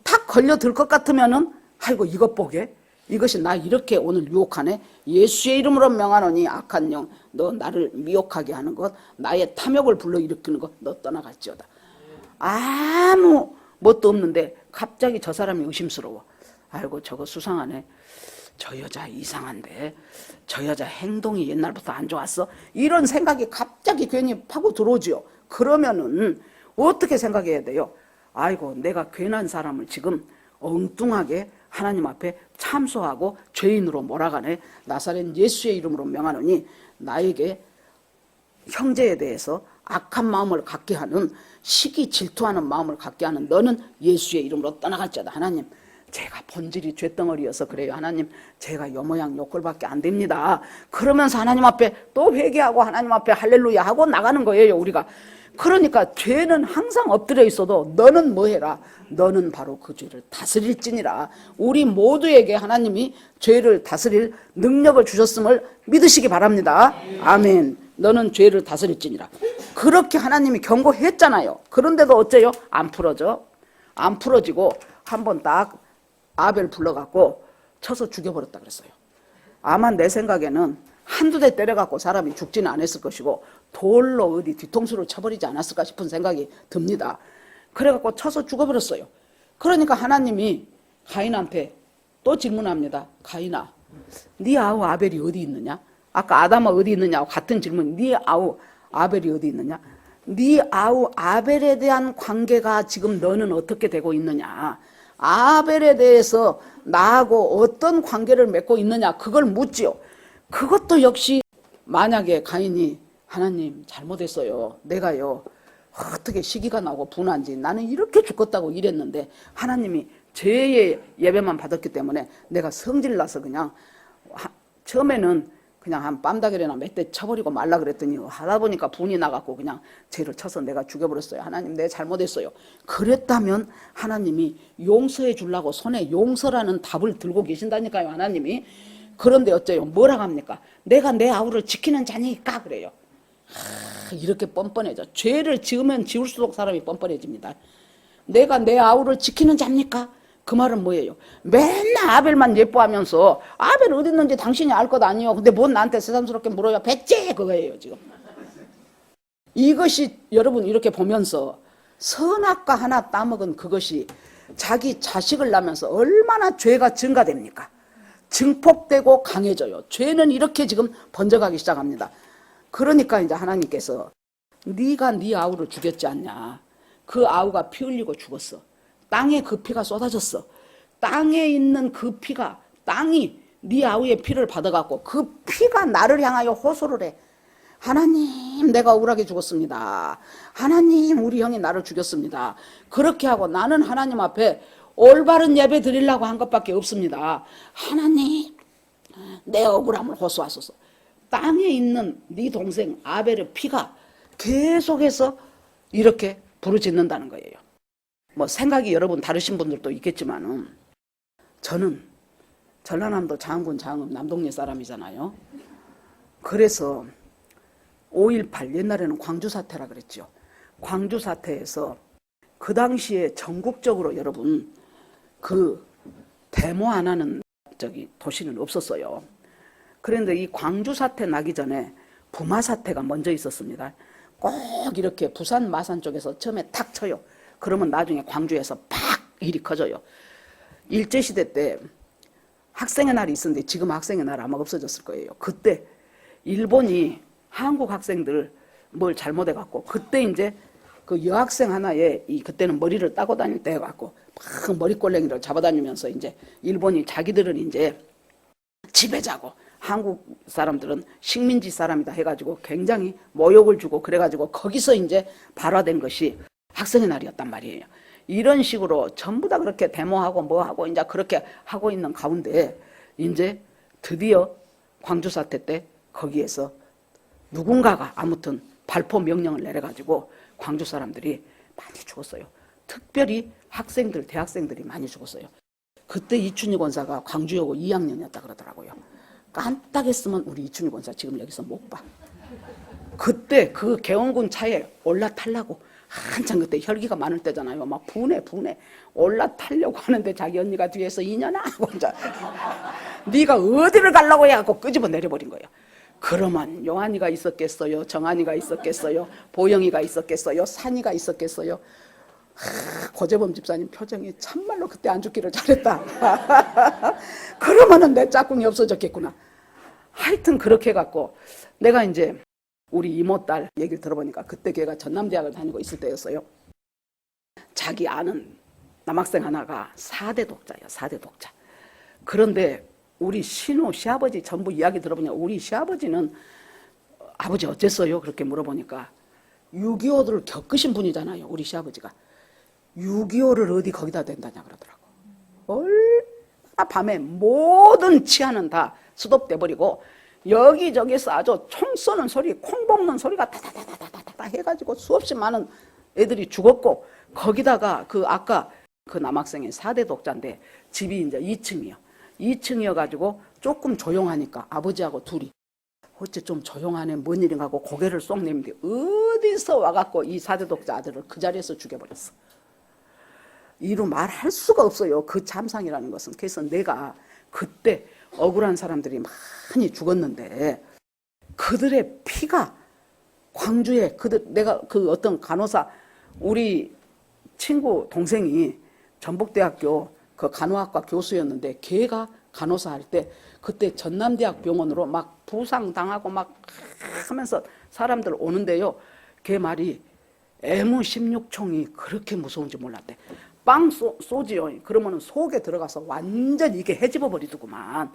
탁 걸려들 것 같으면은 아이고 이것 보게 이것이 나 이렇게 오늘 유혹하네. 예수의 이름으로 명하노니 악한 영 너 나를 미혹하게 하는 것 나의 탐욕을 불러일으키는 것 너 떠나갈지어다. 아무 뭣도 없는데 갑자기 저 사람이 의심스러워. 아이고 저거 수상하네. 저 여자 이상한데 저 여자 행동이 옛날부터 안 좋았어. 이런 생각이 갑자기 괜히 파고 들어오지요. 그러면은 어떻게 생각해야 돼요? 아이고 내가 괜한 사람을 지금 엉뚱하게 하나님 앞에 참소하고 죄인으로 몰아가네. 나사렛 예수의 이름으로 명하노니 나에게 형제에 대해서 악한 마음을 갖게 하는 시기 질투하는 마음을 갖게 하는 너는 예수의 이름으로 떠나갈지어다. 하나님 제가 본질이 죄덩어리여서 그래요. 하나님 제가 요 모양 요 꼴밖에 안 됩니다. 그러면서 하나님 앞에 또 회개하고 하나님 앞에 할렐루야 하고 나가는 거예요. 우리가. 그러니까 죄는 항상 엎드려 있어도 너는 뭐 해라? 너는 바로 그 죄를 다스릴지니라. 우리 모두에게 하나님이 죄를 다스릴 능력을 주셨음을 믿으시기 바랍니다. 아멘. 너는 죄를 다스릴지니라. 그렇게 하나님이 경고했잖아요. 그런데도 어째요? 안 풀어져. 안 풀어지고 한번 딱 아벨 불러갖고 쳐서 죽여버렸다 그랬어요. 아마 내 생각에는 한두 대 때려갖고 사람이 죽지는 않았을 것이고 돌로 어디 뒤통수를 쳐버리지 않았을까 싶은 생각이 듭니다. 그래갖고 쳐서 죽어버렸어요. 그러니까 하나님이 가인한테 또 질문합니다. 가인아, 네 아우 아벨이 어디 있느냐? 아까 아담아 어디 있느냐고 같은 질문. 네 아우 아벨이 어디 있느냐? 네 아우 아벨에 대한 관계가 지금 너는 어떻게 되고 있느냐? 아벨에 대해서 나하고 어떤 관계를 맺고 있느냐? 그걸 묻지요. 그것도 역시 만약에 가인이 하나님 잘못했어요. 내가요 어떻게 시기가 나고 분한지 나는 이렇게 죽겠다고 이랬는데 하나님이 죄의 예배만 받았기 때문에 내가 성질나서 그냥 처음에는 그냥 한 뺨다귀나 몇 대 쳐버리고 말라 그랬더니 하다 보니까 분이 나갖고 그냥 죄를 쳐서 내가 죽여버렸어요. 하나님 내가 잘못했어요. 그랬다면 하나님이 용서해 주려고 손에 용서라는 답을 들고 계신다니까요. 하나님이. 그런데 어째요? 뭐라고 합니까? 내가 내 아우를 지키는 자니까 그래요. 이렇게 뻔뻔해져. 죄를 지으면 지을수록 사람이 뻔뻔해집니다. 내가 내 아우를 지키는 자입니까? 그 말은 뭐예요? 맨날 아벨만 예뻐하면서 아벨 어디 있는지 당신이 알 것 아니요. 근데 뭔 나한테 새삼스럽게 물어요. 백제 그거예요 지금. 이것이 여러분 이렇게 보면서 선악과 하나 따먹은 그것이 자기 자식을 낳으면서 얼마나 죄가 증가됩니까? 증폭되고 강해져요. 죄는 이렇게 지금 번져가기 시작합니다. 그러니까 이제 하나님께서 네가 네 아우를 죽였지 않냐. 그 아우가 피 흘리고 죽었어. 땅에 그 피가 쏟아졌어. 땅에 있는 그 피가 땅이 네 아우의 피를 받아갖고 그 피가 나를 향하여 호소를 해. 하나님 내가 억울하게 죽었습니다. 하나님 우리 형이 나를 죽였습니다. 그렇게 하고 나는 하나님 앞에 올바른 예배 드리려고 한 것밖에 없습니다. 하나님 내 억울함을 호소하소서. 땅에 있는 네 동생 아벨의 피가 계속해서 이렇게 부르짖는다는 거예요. 뭐 생각이 여러분 다르신 분들도 있겠지만은 저는 전라남도 장군 장읍 남동네 사람이잖아요. 그래서 5.18 옛날에는 광주 사태라 그랬죠. 광주 사태에서 그 당시에 전국적으로 여러분 그 데모 안 하는 도시는 없었어요. 그런데 이 광주 사태 나기 전에 부마 사태가 먼저 있었습니다. 꼭 이렇게 부산 마산 쪽에서 처음에 탁 쳐요. 그러면 나중에 광주에서 팍 일이 커져요. 일제시대 때 학생의 날이 있었는데 지금 학생의 날 아마 없어졌을 거예요. 그때 일본이 한국 학생들 뭘 잘못해갖고 그때 이제 그 여학생 하나에 그때는 머리를 따고 다닐 때 해갖고 막 머리꼴랭이를 잡아다니면서 이제 일본이 자기들은 이제 지배자고 한국 사람들은 식민지 사람이다 해가지고 굉장히 모욕을 주고 그래가지고 거기서 이제 발화된 것이 학생의 날이었단 말이에요. 이런 식으로 전부 다 그렇게 데모하고 뭐하고 이제 그렇게 하고 있는 가운데 이제 드디어 광주 사태 때 거기에서 누군가가 아무튼 발포 명령을 내려가지고 광주 사람들이 많이 죽었어요. 특별히 학생들, 대학생들이 많이 죽었어요. 그때 이춘희 권사가 광주여고 2학년이었다 그러더라고요. 깜빡했으면 우리 이춘희 권사 지금 여기서 못 봐. 그때 그 개원군 차에 올라타려고 한참 그때 혈기가 많을 때잖아요. 막 분해 올라타려고 하는데 자기 언니가 뒤에서 이년아 하고 이제 네가 어디를 가려고 해갖고 끄집어 내려버린 거예요. 그러면 요한이가 있었겠어요? 정한이가 있었겠어요? 보영이가 있었겠어요? 산이가 있었겠어요? 고재범 집사님 표정이 참말로 그때 안 죽기를 잘했다. 그러면은 내 짝꿍이 없어졌겠구나. 하여튼 그렇게 해갖고 내가 이제 우리 이모딸 얘기를 들어보니까 그때 걔가 전남대학을 다니고 있을 때였어요. 자기 아는 남학생 하나가 4대 독자예요. 4대 독자. 그런데 우리 신우 시아버지 전부 이야기 들어보니까 우리 시아버지는 아버지 어땠어요? 그렇게 물어보니까 6.25를 겪으신 분이잖아요. 우리 시아버지가 6.25를 어디 거기다 댄다냐 그러더라고. 얼마나 밤에 모든 치안은 다 스톱돼 버리고 여기저기서 아주 총 쏘는 소리, 콩 볶는 소리가 다다다다다다 해가지고 수없이 많은 애들이 죽었고 거기다가 그 아까 그 남학생이 4대 독자인데 집이 이제 2층이요. 2층이어가지고 조금 조용하니까 아버지하고 둘이 어째 좀 조용하네 뭔 일인가 하고 고개를 쏙 내밀는데 어디서 와갖고 이 4대 독자 아들을 그 자리에서 죽여버렸어. 이루 말할 수가 없어요. 그 참상이라는 것은. 그래서 내가 그때 억울한 사람들이 많이 죽었는데 그들의 피가 광주에 내가 그 어떤 간호사 우리 친구 동생이 전북대학교 그 간호학과 교수였는데 걔가 간호사 할 때 그때 전남대학 병원으로 막 부상당하고 막 하면서 사람들 오는데요. 걔 말이 M16총이 그렇게 무서운지 몰랐대. 빵 쏘지요. 그러면 속에 들어가서 완전히 이게 헤집어 버리더구만.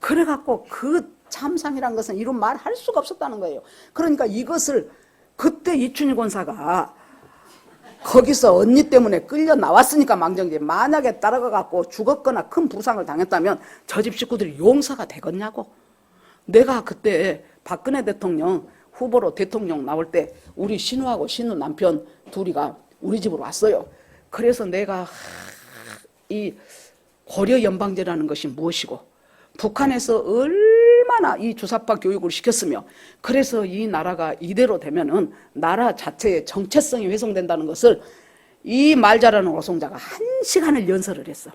그래갖고 그 참상이란 것은 이런 말 할 수가 없었다는 거예요. 그러니까 이것을 그때 이춘희 권사가 거기서 언니 때문에 끌려 나왔으니까 망정이지. 만약에 따라가갖고 죽었거나 큰 부상을 당했다면 저 집 식구들이 용서가 되겠냐고. 내가 그때 박근혜 대통령 후보로 대통령 나올 때 우리 신우하고 신우 남편 둘이가 우리 집으로 왔어요. 그래서 내가 이 고려 연방제라는 것이 무엇이고 북한에서 얼마나 이 주사파 교육을 시켰으며 그래서 이 나라가 이대로 되면은 나라 자체의 정체성이 훼손된다는 것을 이 말 잘하는 오송자가 1시간을 연설을 했어.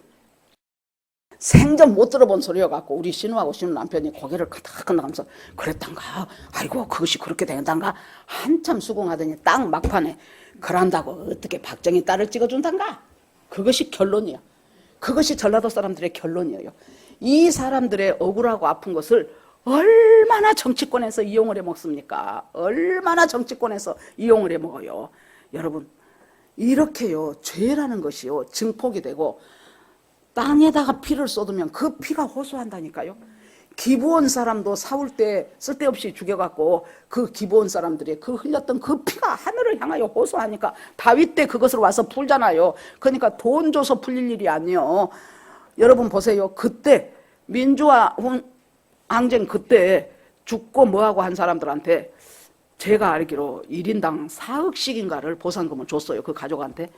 생전 못 들어본 소리여갖고 우리 신우하고 신우 남편이 고개를 끄덕끄덕하면서 그랬단가 아이고 그것이 그렇게 된단가 한참 수긍하더니 딱 막판에 그런다고 어떻게 박정희 딸을 찍어준단가. 그것이 결론이야. 그것이 전라도 사람들의 결론이에요. 이 사람들의 억울하고 아픈 것을 얼마나 정치권에서 이용을 해먹습니까? 얼마나 정치권에서 이용을 해먹어요. 여러분 이렇게요 죄라는 것이요 증폭이 되고 땅에다가 피를 쏟으면 그 피가 호소한다니까요. 기부원 사람도 사울 때 쓸데없이 죽여갖고 그 기부원 사람들이 그 흘렸던 그 피가 하늘을 향하여 호소하니까 다윗 때 그것을 와서 풀잖아요. 그러니까 돈 줘서 풀릴 일이 아니에요. 여러분 보세요. 그때 민주화 항쟁 그때 죽고 뭐하고 한 사람들한테 제가 알기로 1인당 4억씩인가를 보상금을 줬어요. 그 가족한테.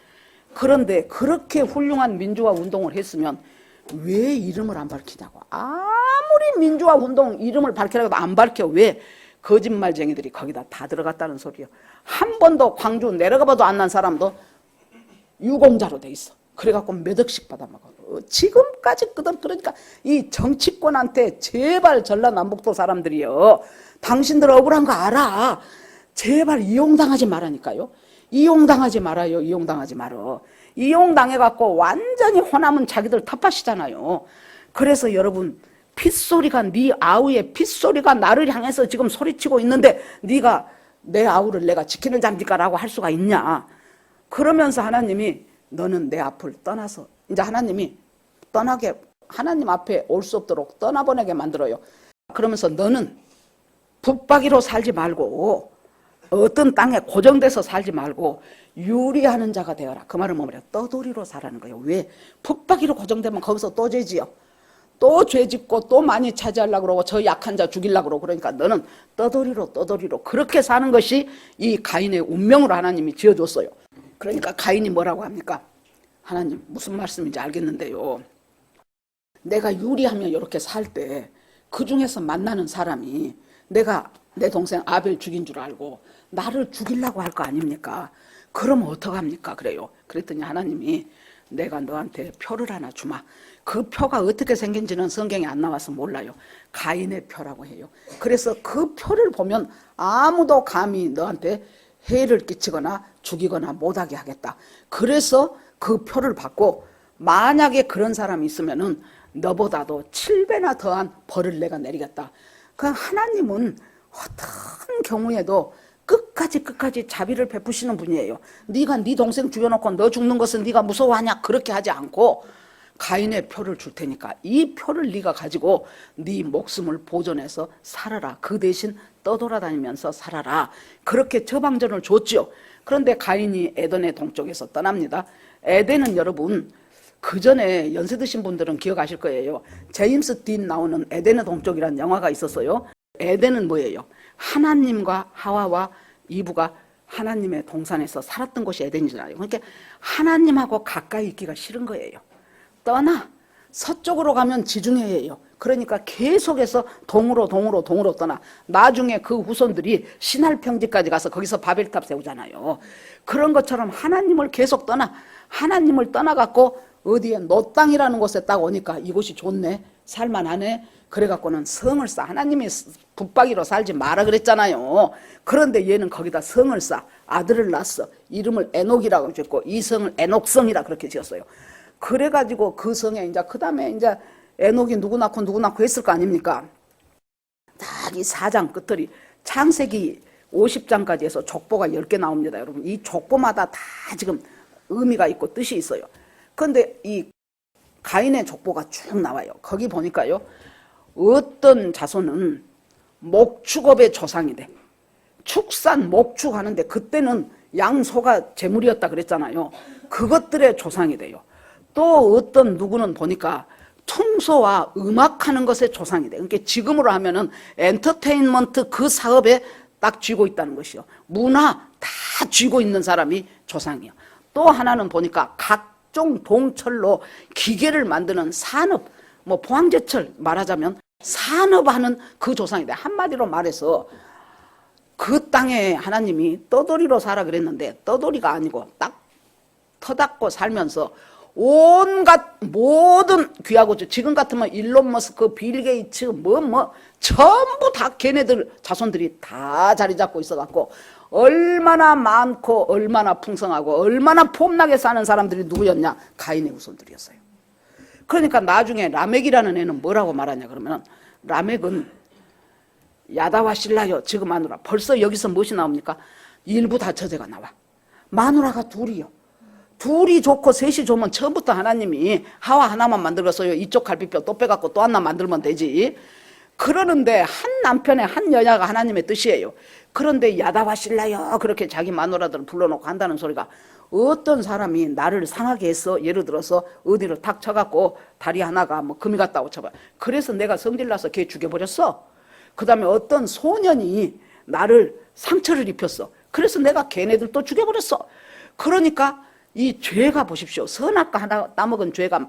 그런데 그렇게 훌륭한 민주화 운동을 했으면 왜 이름을 안 밝히냐고. 아무리 민주화 운동 이름을 밝히라고 해도 안 밝혀. 왜? 거짓말쟁이들이 거기다 다 들어갔다는 소리요. 한 번도 광주 내려가봐도 안 난 사람도 유공자로 돼 있어. 그래갖고 몇 억씩 받아먹어. 지금까지 그러니까 이 정치권한테 제발 전라남북도 사람들이요. 당신들 억울한 거 알아. 제발 이용당하지 말라니까요. 이용당하지 말아요. 이용당하지 말어. 이용당해갖고 완전히 호남은 자기들 텃밭이잖아요. 그래서 여러분 핏소리가 네 아우의 핏소리가 나를 향해서 지금 소리치고 있는데 네가 내 아우를 내가 지키는 잠디까라고 할 수가 있냐. 그러면서 하나님이 너는 내 앞을 떠나서 이제 하나님이 떠나게 하나님 앞에 올 수 없도록 떠나보내게 만들어요. 그러면서 너는 붙박이로 살지 말고 어떤 땅에 고정돼서 살지 말고 유리하는 자가 되어라. 그 말은 뭐냐? 떠돌이로 살라는 거예요. 왜? 붙박이로 고정되면 거기서 또 죄지요. 또 죄짓고 또 많이 차지하려고 그러고 저 약한 자 죽이려고 그러고 그러니까 너는 떠돌이로 그렇게 사는 것이 이 가인의 운명으로 하나님이 지어줬어요. 그러니까 가인이 뭐라고 합니까? 하나님 무슨 말씀인지 알겠는데요. 내가 유리하면 이렇게 살 때 그 중에서 만나는 사람이 내가 내 동생 아벨 죽인 줄 알고 나를 죽이려고 할 거 아닙니까? 그러면 어떡합니까? 그래요. 그랬더니 하나님이 내가 너한테 표를 하나 주마. 그 표가 어떻게 생긴지는 성경에 안 나와서 몰라요. 가인의 표라고 해요. 그래서 그 표를 보면 아무도 감히 너한테 해를 끼치거나 죽이거나 못하게 하겠다. 그래서 그 표를 받고 만약에 그런 사람이 있으면은 너보다도 7배나 더한 벌을 내가 내리겠다. 그 하나님은 어떤 경우에도 끝까지 자비를 베푸시는 분이에요. 네가 네 동생 죽여놓고 너 죽는 것은 네가 무서워하냐? 그렇게 하지 않고 가인의 표를 줄 테니까 이 표를 네가 가지고 네 목숨을 보존해서 살아라. 그 대신 떠돌아다니면서 살아라. 그렇게 처방전을 줬죠. 그런데 가인이 에덴의 동쪽에서 떠납니다. 에덴은 여러분 그 전에 연세 드신 분들은 기억하실 거예요. 제임스 딘 나오는 에덴의 동쪽이라는 영화가 있었어요. 에덴은 뭐예요? 하나님과 하와와 이브가 하나님의 동산에서 살았던 곳이 에덴이잖아요. 그러니까 하나님하고 가까이 있기가 싫은 거예요. 떠나. 서쪽으로 가면 지중해예요. 그러니까 계속해서 동으로 떠나. 나중에 그 후손들이 신할 평지까지 가서 거기서 바벨탑 세우잖아요. 그런 것처럼 하나님을 계속 떠나. 하나님을 떠나갖고 어디에 노 땅이라는 곳에 딱 오니까 이곳이 좋네. 살만하네. 그래갖고는 성을 쌓아. 하나님이 붙박이로 살지 마라 그랬잖아요. 그런데 얘는 거기다 성을 쌓아. 아들을 낳았어. 이름을 에녹이라고 지었고 이 성을 에녹성이라 그렇게 지었어요. 그래가지고 그 성에 이제 그 다음에 이제 에녹이 누구 낳고 했을 거 아닙니까? 딱 이 4장 끝들이 창세기 50장까지 해서 족보가 10개 나옵니다. 여러분 이 족보마다 다 지금 의미가 있고 뜻이 있어요. 그런데 이 가인의 족보가 쭉 나와요. 거기 보니까요. 어떤 자손은 목축업의 조상이 돼. 축산 목축하는데 그때는 양소가 재물이었다 그랬잖아요. 그것들의 조상이 돼요. 또 어떤 누구는 보니까 퉁소와 음악하는 것의 조상이 돼. 그러니까 지금으로 하면은 엔터테인먼트 그 사업에 딱 쥐고 있다는 것이요. 문화 다 쥐고 있는 사람이 조상이요. 또 하나는 보니까 각종 동철로 기계를 만드는 산업, 뭐 포항제철 말하자면 산업하는 그 조상이 돼. 한마디로 말해서 그 땅에 하나님이 떠돌이로 살아 그랬는데 떠돌이가 아니고 딱 터닫고 살면서 온갖 모든 귀하고 지금 같으면 일론 머스크, 빌 게이츠 전부 다 걔네들 자손들이 다 자리 잡고 있어갖고 얼마나 많고 얼마나 풍성하고 얼마나 폼나게 사는 사람들이 누구였냐? 가인의 후손들이었어요. 그러니까 나중에 라멕이라는 애는 뭐라고 말하냐 그러면 라멕은 야다와 실라요 지금 마누라. 벌써 여기서 무엇이 나옵니까? 일부 다처제가 나와. 마누라가 둘이요. 둘이 좋고 셋이 좋으면 처음부터 하나님이 하와 하나만 만들었어요. 이쪽 갈비뼈 또 빼갖고 또 하나 만들면 되지. 그러는데 한 남편의 한 여자가 하나님의 뜻이에요. 그런데 야다와 실라요 그렇게 자기 마누라들을 불러놓고 한다는 소리가 어떤 사람이 나를 상하게 했어. 예를 들어서 어디를 탁 쳐갖고 다리 하나가 뭐 금이 갔다고 쳐봐. 그래서 내가 성질나서 걔 죽여버렸어. 그 다음에 어떤 소년이 나를 상처를 입혔어. 그래서 내가 걔네들 또 죽여버렸어. 그러니까 이 죄가 보십시오. 선악과 하나 따먹은 죄가 막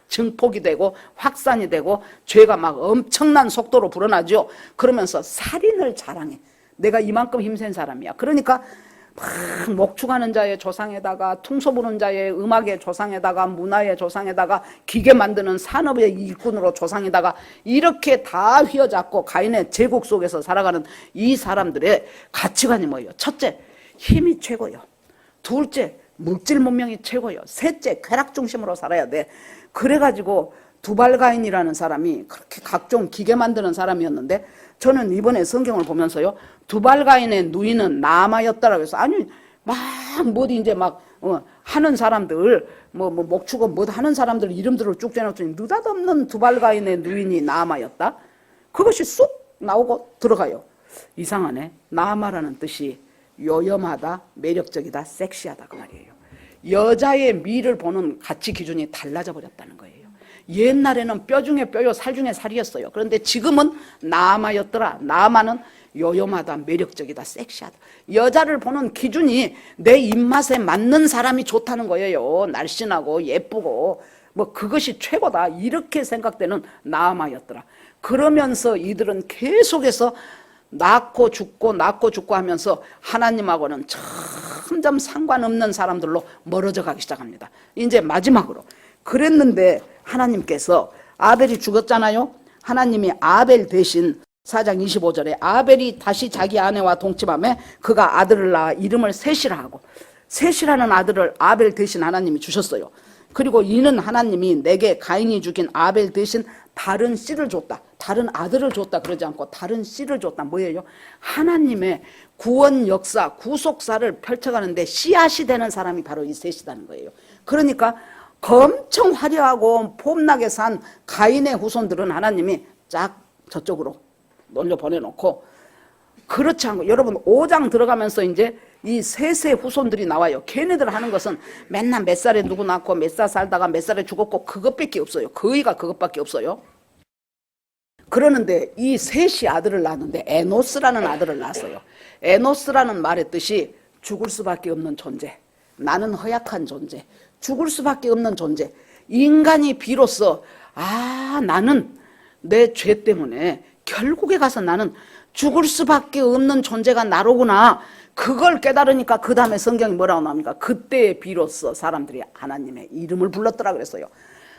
증폭이 되고 확산이 되고 죄가 막 엄청난 속도로 불어나죠. 그러면서 살인을 자랑해. 내가 이만큼 힘센 사람이야. 그러니까 막 목축하는 자의 조상에다가 퉁소 부는 자의 음악의 조상에다가 문화의 조상에다가 기계 만드는 산업의 일꾼으로 조상에다가 이렇게 다 휘어잡고 가인의 제국 속에서 살아가는 이 사람들의 가치관이 뭐예요? 첫째, 힘이 최고요. 둘째, 물질 문명이 최고요. 셋째, 쾌락 중심으로 살아야 돼. 그래가지고 두발가인이라는 사람이 그렇게 각종 기계 만드는 사람이었는데 저는 이번에 성경을 보면서요. 두발가인의 누이는 나아마였다라고 해서 아니 막 뭐디 이제 막 하는 사람들 목축업 뭐 하는 사람들 이름들을 쭉 대놨더니 느닷없는 두발가인의 누인이 나아마였다. 그것이 쑥 나오고 들어가요. 이상하네. 나아마라는 뜻이 요염하다, 매력적이다, 섹시하다 그 말이에요. 여자의 미를 보는 가치 기준이 달라져 버렸다는 거예요. 옛날에는 뼈 중에 뼈요 살 중에 살이었어요. 그런데 지금은 나아마였더라. 나아마는 요염하다, 매력적이다, 섹시하다. 여자를 보는 기준이 내 입맛에 맞는 사람이 좋다는 거예요. 날씬하고 예쁘고 뭐 그것이 최고다 이렇게 생각되는 나아마였더라. 그러면서 이들은 계속해서 낳고 죽고 하면서 하나님하고는 점점 상관없는 사람들로 멀어져 가기 시작합니다. 이제 마지막으로 그랬는데 하나님께서 아벨이 죽었잖아요. 하나님이 아벨 대신 4장 25절에 아벨이 다시 자기 아내와 동침하며 그가 아들을 낳아 이름을 셋이라 하고, 셋이라는 아들을 아벨 대신 하나님이 주셨어요. 그리고 이는 하나님이 내게 가인이 죽인 아벨 대신 다른 씨를 줬다, 다른 아들을 줬다 그러지 않고 다른 씨를 줬다. 뭐예요? 하나님의 구원 역사, 구속사를 펼쳐가는데 씨앗이 되는 사람이 바로 이 셋이라는 거예요. 그러니까 엄청 화려하고 폼나게 산 가인의 후손들은 하나님이 쫙 저쪽으로 놀려보내놓고, 그렇지 않고 여러분 5장 들어가면서 이제 이 셋의 후손들이 나와요. 걔네들 하는 것은 맨날 몇 살에 누구 낳고 몇 살 살다가 몇 살에 죽었고 그것밖에 없어요. 거의가 그것밖에 없어요. 그러는데 이 셋이 아들을 낳았는데 에노스라는 아들을 낳았어요. 에노스라는 말의 뜻이 죽을 수밖에 없는 존재, 나는 허약한 존재, 죽을 수밖에 없는 존재. 인간이 비로소 나는 내 죄 때문에 결국에 가서 나는 죽을 수밖에 없는 존재가 나로구나. 그걸 깨달으니까 그 다음에 성경이 뭐라고 나옵니까? 그때 비로소 사람들이 하나님의 이름을 불렀더라 그랬어요.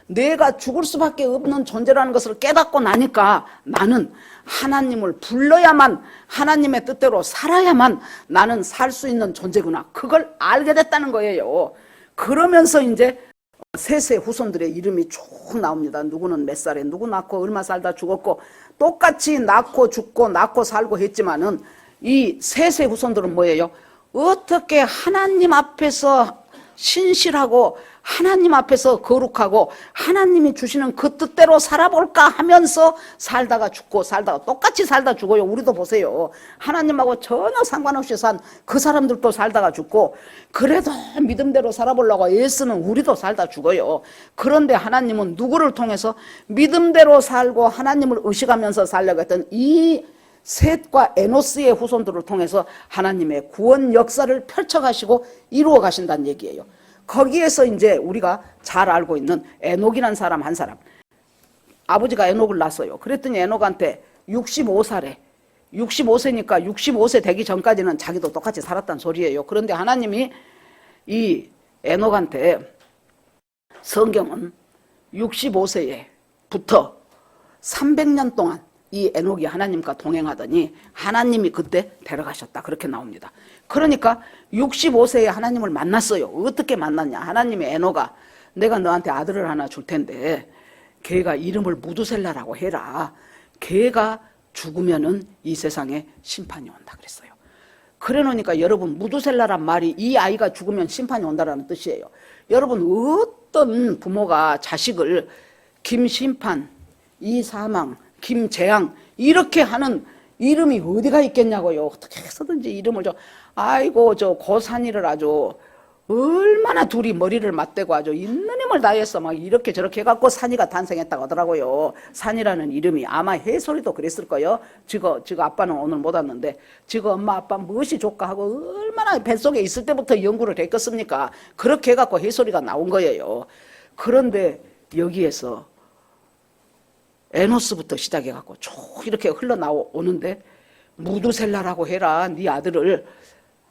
내가 죽을 수밖에 없는 존재라는 것을 깨닫고 나니까 나는 하나님을 불러야만, 하나님의 뜻대로 살아야만 나는 살 수 있는 존재구나. 그걸 알게 됐다는 거예요. 그러면서 이제 셋의 후손들의 이름이 쭉 나옵니다. 누구는 몇 살에 누구 낳고 얼마 살다 죽었고, 똑같이 낳고 죽고 낳고 살고 했지만은 이 셋의 후손들은 뭐예요? 어떻게 하나님 앞에서 신실하고 하나님 앞에서 거룩하고 하나님이 주시는 그 뜻대로 살아볼까 하면서 살다가 죽고 살다가 똑같이 살다 죽어요. 우리도 보세요. 하나님하고 전혀 상관없이 산 그 사람들도 살다가 죽고, 그래도 믿음대로 살아보려고 애쓰는 우리도 살다 죽어요. 그런데 하나님은 누구를 통해서 믿음대로 살고 하나님을 의식하면서 살려고 했던 이 셋과 에노스의 후손들을 통해서 하나님의 구원 역사를 펼쳐가시고 이루어 가신다는 얘기예요. 거기에서 이제 우리가 잘 알고 있는 에녹이라는 사람 한 사람, 아버지가 에녹을 낳았어요. 그랬더니 에녹한테 65세니까 65세 되기 전까지는 자기도 똑같이 살았단 소리예요. 그런데 하나님이 이 에녹한테 성경은 65세부터 300년 동안 이 에녹이 하나님과 동행하더니 하나님이 그때 데려가셨다, 그렇게 나옵니다. 그러니까 65세에 하나님을 만났어요. 어떻게 만났냐? 하나님의 에녹아, 내가 너한테 아들을 하나 줄 텐데 걔가 이름을 무두셀라라고 해라. 걔가 죽으면은 이 세상에 심판이 온다 그랬어요. 그래 놓으니까 여러분, 무두셀라란 말이 이 아이가 죽으면 심판이 온다라는 뜻이에요. 여러분, 어떤 부모가 자식을 김심판, 이사망, 김재앙 이렇게 하는 이름이 어디가 있겠냐고요. 어떻게 해서든지 이름을 아이고 저 고산이를 아주 얼마나 둘이 머리를 맞대고 아주 있는 힘을 다해서 막 이렇게 저렇게 해갖고 산이가 탄생했다고 하더라고요. 산이라는 이름이 아마 해솔이도 그랬을 거예요. 지금 아빠는 오늘 못 왔는데 지금 엄마 아빠 무엇이 좋까 하고 얼마나 뱃속에 있을 때부터 연구를 했겠습니까? 그렇게 해갖고 해솔이가 나온 거예요. 그런데 여기에서 에노스부터 시작해갖고 쭉 이렇게 흘러나오는데 무두셀라라고 해라. 네 아들을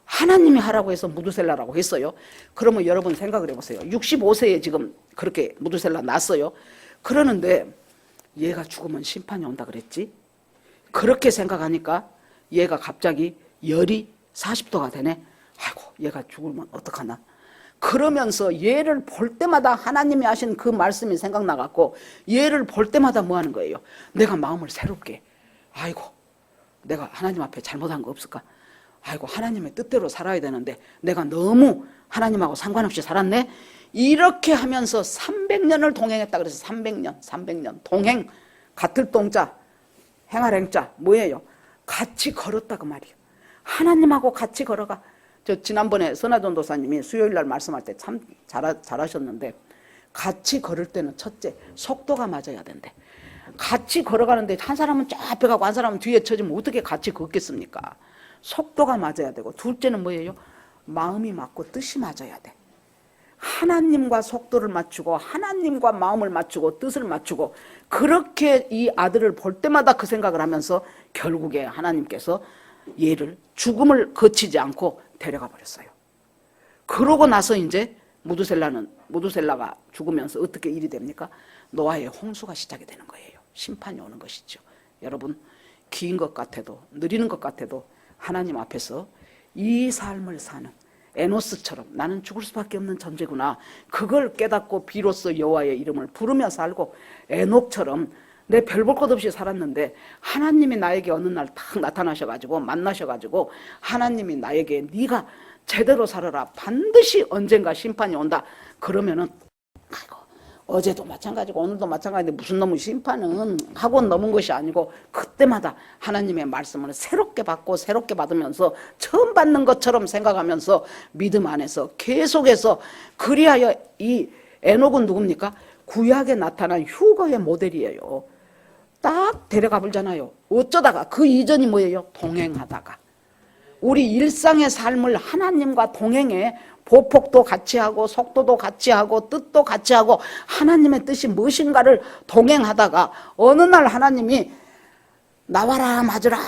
하나님이 하라고 해서 무두셀라라고 했어요. 그러면 여러분 생각을 해보세요. 65세에 지금 그렇게 무두셀라 났어요. 그러는데 얘가 죽으면 심판이 온다 그랬지? 그렇게 생각하니까 얘가 갑자기 열이 40도가 되네. 아이고 얘가 죽으면 어떡하나. 그러면서 얘를 볼 때마다 하나님이 하신 그 말씀이 생각나갖고 얘를 볼 때마다 뭐 하는 거예요? 내가 마음을 새롭게, 아이고 내가 하나님 앞에 잘못한 거 없을까? 아이고 하나님의 뜻대로 살아야 되는데 내가 너무 하나님하고 상관없이 살았네? 이렇게 하면서 300년을 동행했다 그래서 300년 동행, 같을 동자, 행할 행자 뭐예요? 같이 걸었다 그 말이에요. 하나님하고 같이 걸어가. 저 지난번에 선하전 도사님이 수요일날 말씀할 때 참 잘하셨는데, 같이 걸을 때는 첫째 속도가 맞아야 된대. 같이 걸어가는데 한 사람은 저 앞에 가고 한 사람은 뒤에 쳐지면 어떻게 같이 걷겠습니까? 속도가 맞아야 되고, 둘째는 뭐예요? 마음이 맞고 뜻이 맞아야 돼. 하나님과 속도를 맞추고 하나님과 마음을 맞추고 뜻을 맞추고 그렇게 이 아들을 볼 때마다 그 생각을 하면서 결국에 하나님께서 얘를 죽음을 거치지 않고 데려가 버렸어요. 그러고 나서 이제 무두셀라가 죽으면서 어떻게 일이 됩니까? 노아의 홍수가 시작이 되는 거예요. 심판이 오는 것이죠. 여러분, 긴 것 같아도 느리는 것 같아도 하나님 앞에서 이 삶을 사는 에노스처럼 나는 죽을 수밖에 없는 존재구나, 그걸 깨닫고 비로소 여호와의 이름을 부르며 살고, 에녹처럼 내 별 볼 것 없이 살았는데 하나님이 나에게 어느 날 딱 나타나셔가지고 만나셔가지고 하나님이 나에게 네가 제대로 살아라, 반드시 언젠가 심판이 온다. 그러면은 아이고 어제도 마찬가지고 오늘도 마찬가지인데 무슨 놈의 심판은 하고 넘은 것이 아니고, 그때마다 하나님의 말씀을 새롭게 받고 새롭게 받으면서 처음 받는 것처럼 생각하면서 믿음 안에서 계속해서, 그리하여 이 에녹은 누굽니까? 구약에 나타난 휴거의 모델이에요. 딱 데려가 불잖아요. 어쩌다가 그 이전이 뭐예요? 동행하다가. 우리 일상의 삶을 하나님과 동행해 보폭도 같이 하고 속도도 같이 하고 뜻도 같이 하고 하나님의 뜻이 무엇인가를 동행하다가 어느 날 하나님이 나와라 맞으라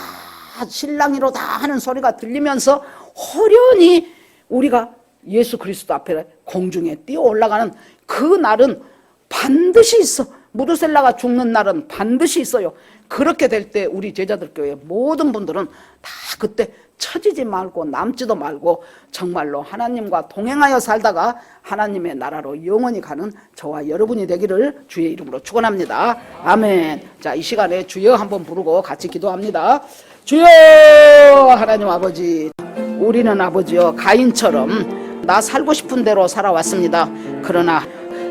신랑이로다 하는 소리가 들리면서 호련히 우리가 예수 그리스도 앞에 공중에 뛰어 올라가는 그 날은 반드시 있어. 무두셀라가 죽는 날은 반드시 있어요. 그렇게 될 때 우리 제자들 교회 모든 분들은 다 그때 처지지 말고 남지도 말고 정말로 하나님과 동행하여 살다가 하나님의 나라로 영원히 가는 저와 여러분이 되기를 주의 이름으로 축원합니다. 아멘. 자, 이 시간에 주여 한번 부르고 같이 기도합니다. 주여 하나님 아버지, 우리는 아버지여 가인처럼 나 살고 싶은 대로 살아왔습니다. 그러나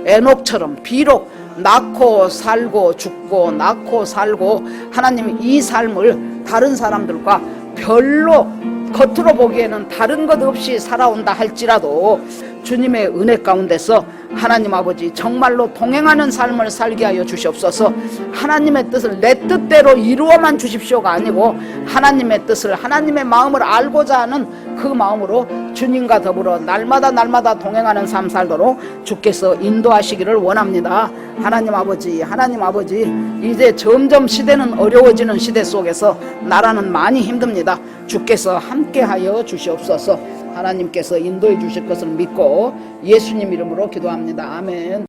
에녹처럼 비록 낳고 살고 죽고 낳고 살고 하나님 이 삶을 다른 사람들과 별로 겉으로 보기에는 다른 것 없이 살아온다 할지라도 주님의 은혜 가운데서 하나님 아버지 정말로 동행하는 삶을 살게 하여 주시옵소서. 하나님의 뜻을 내 뜻대로 이루어만 주십시오가 아니고 하나님의 뜻을, 하나님의 마음을 알고자 하는 그 마음으로 주님과 더불어 날마다 동행하는 삶 살도록 주께서 인도하시기를 원합니다. 하나님 아버지 이제 점점 시대는 어려워지는 시대 속에서 나라는 많이 힘듭니다. 주께서 함께하여 주시옵소서. 하나님께서 인도해 주실 것을 믿고 예수님 이름으로 기도합니다. 아멘.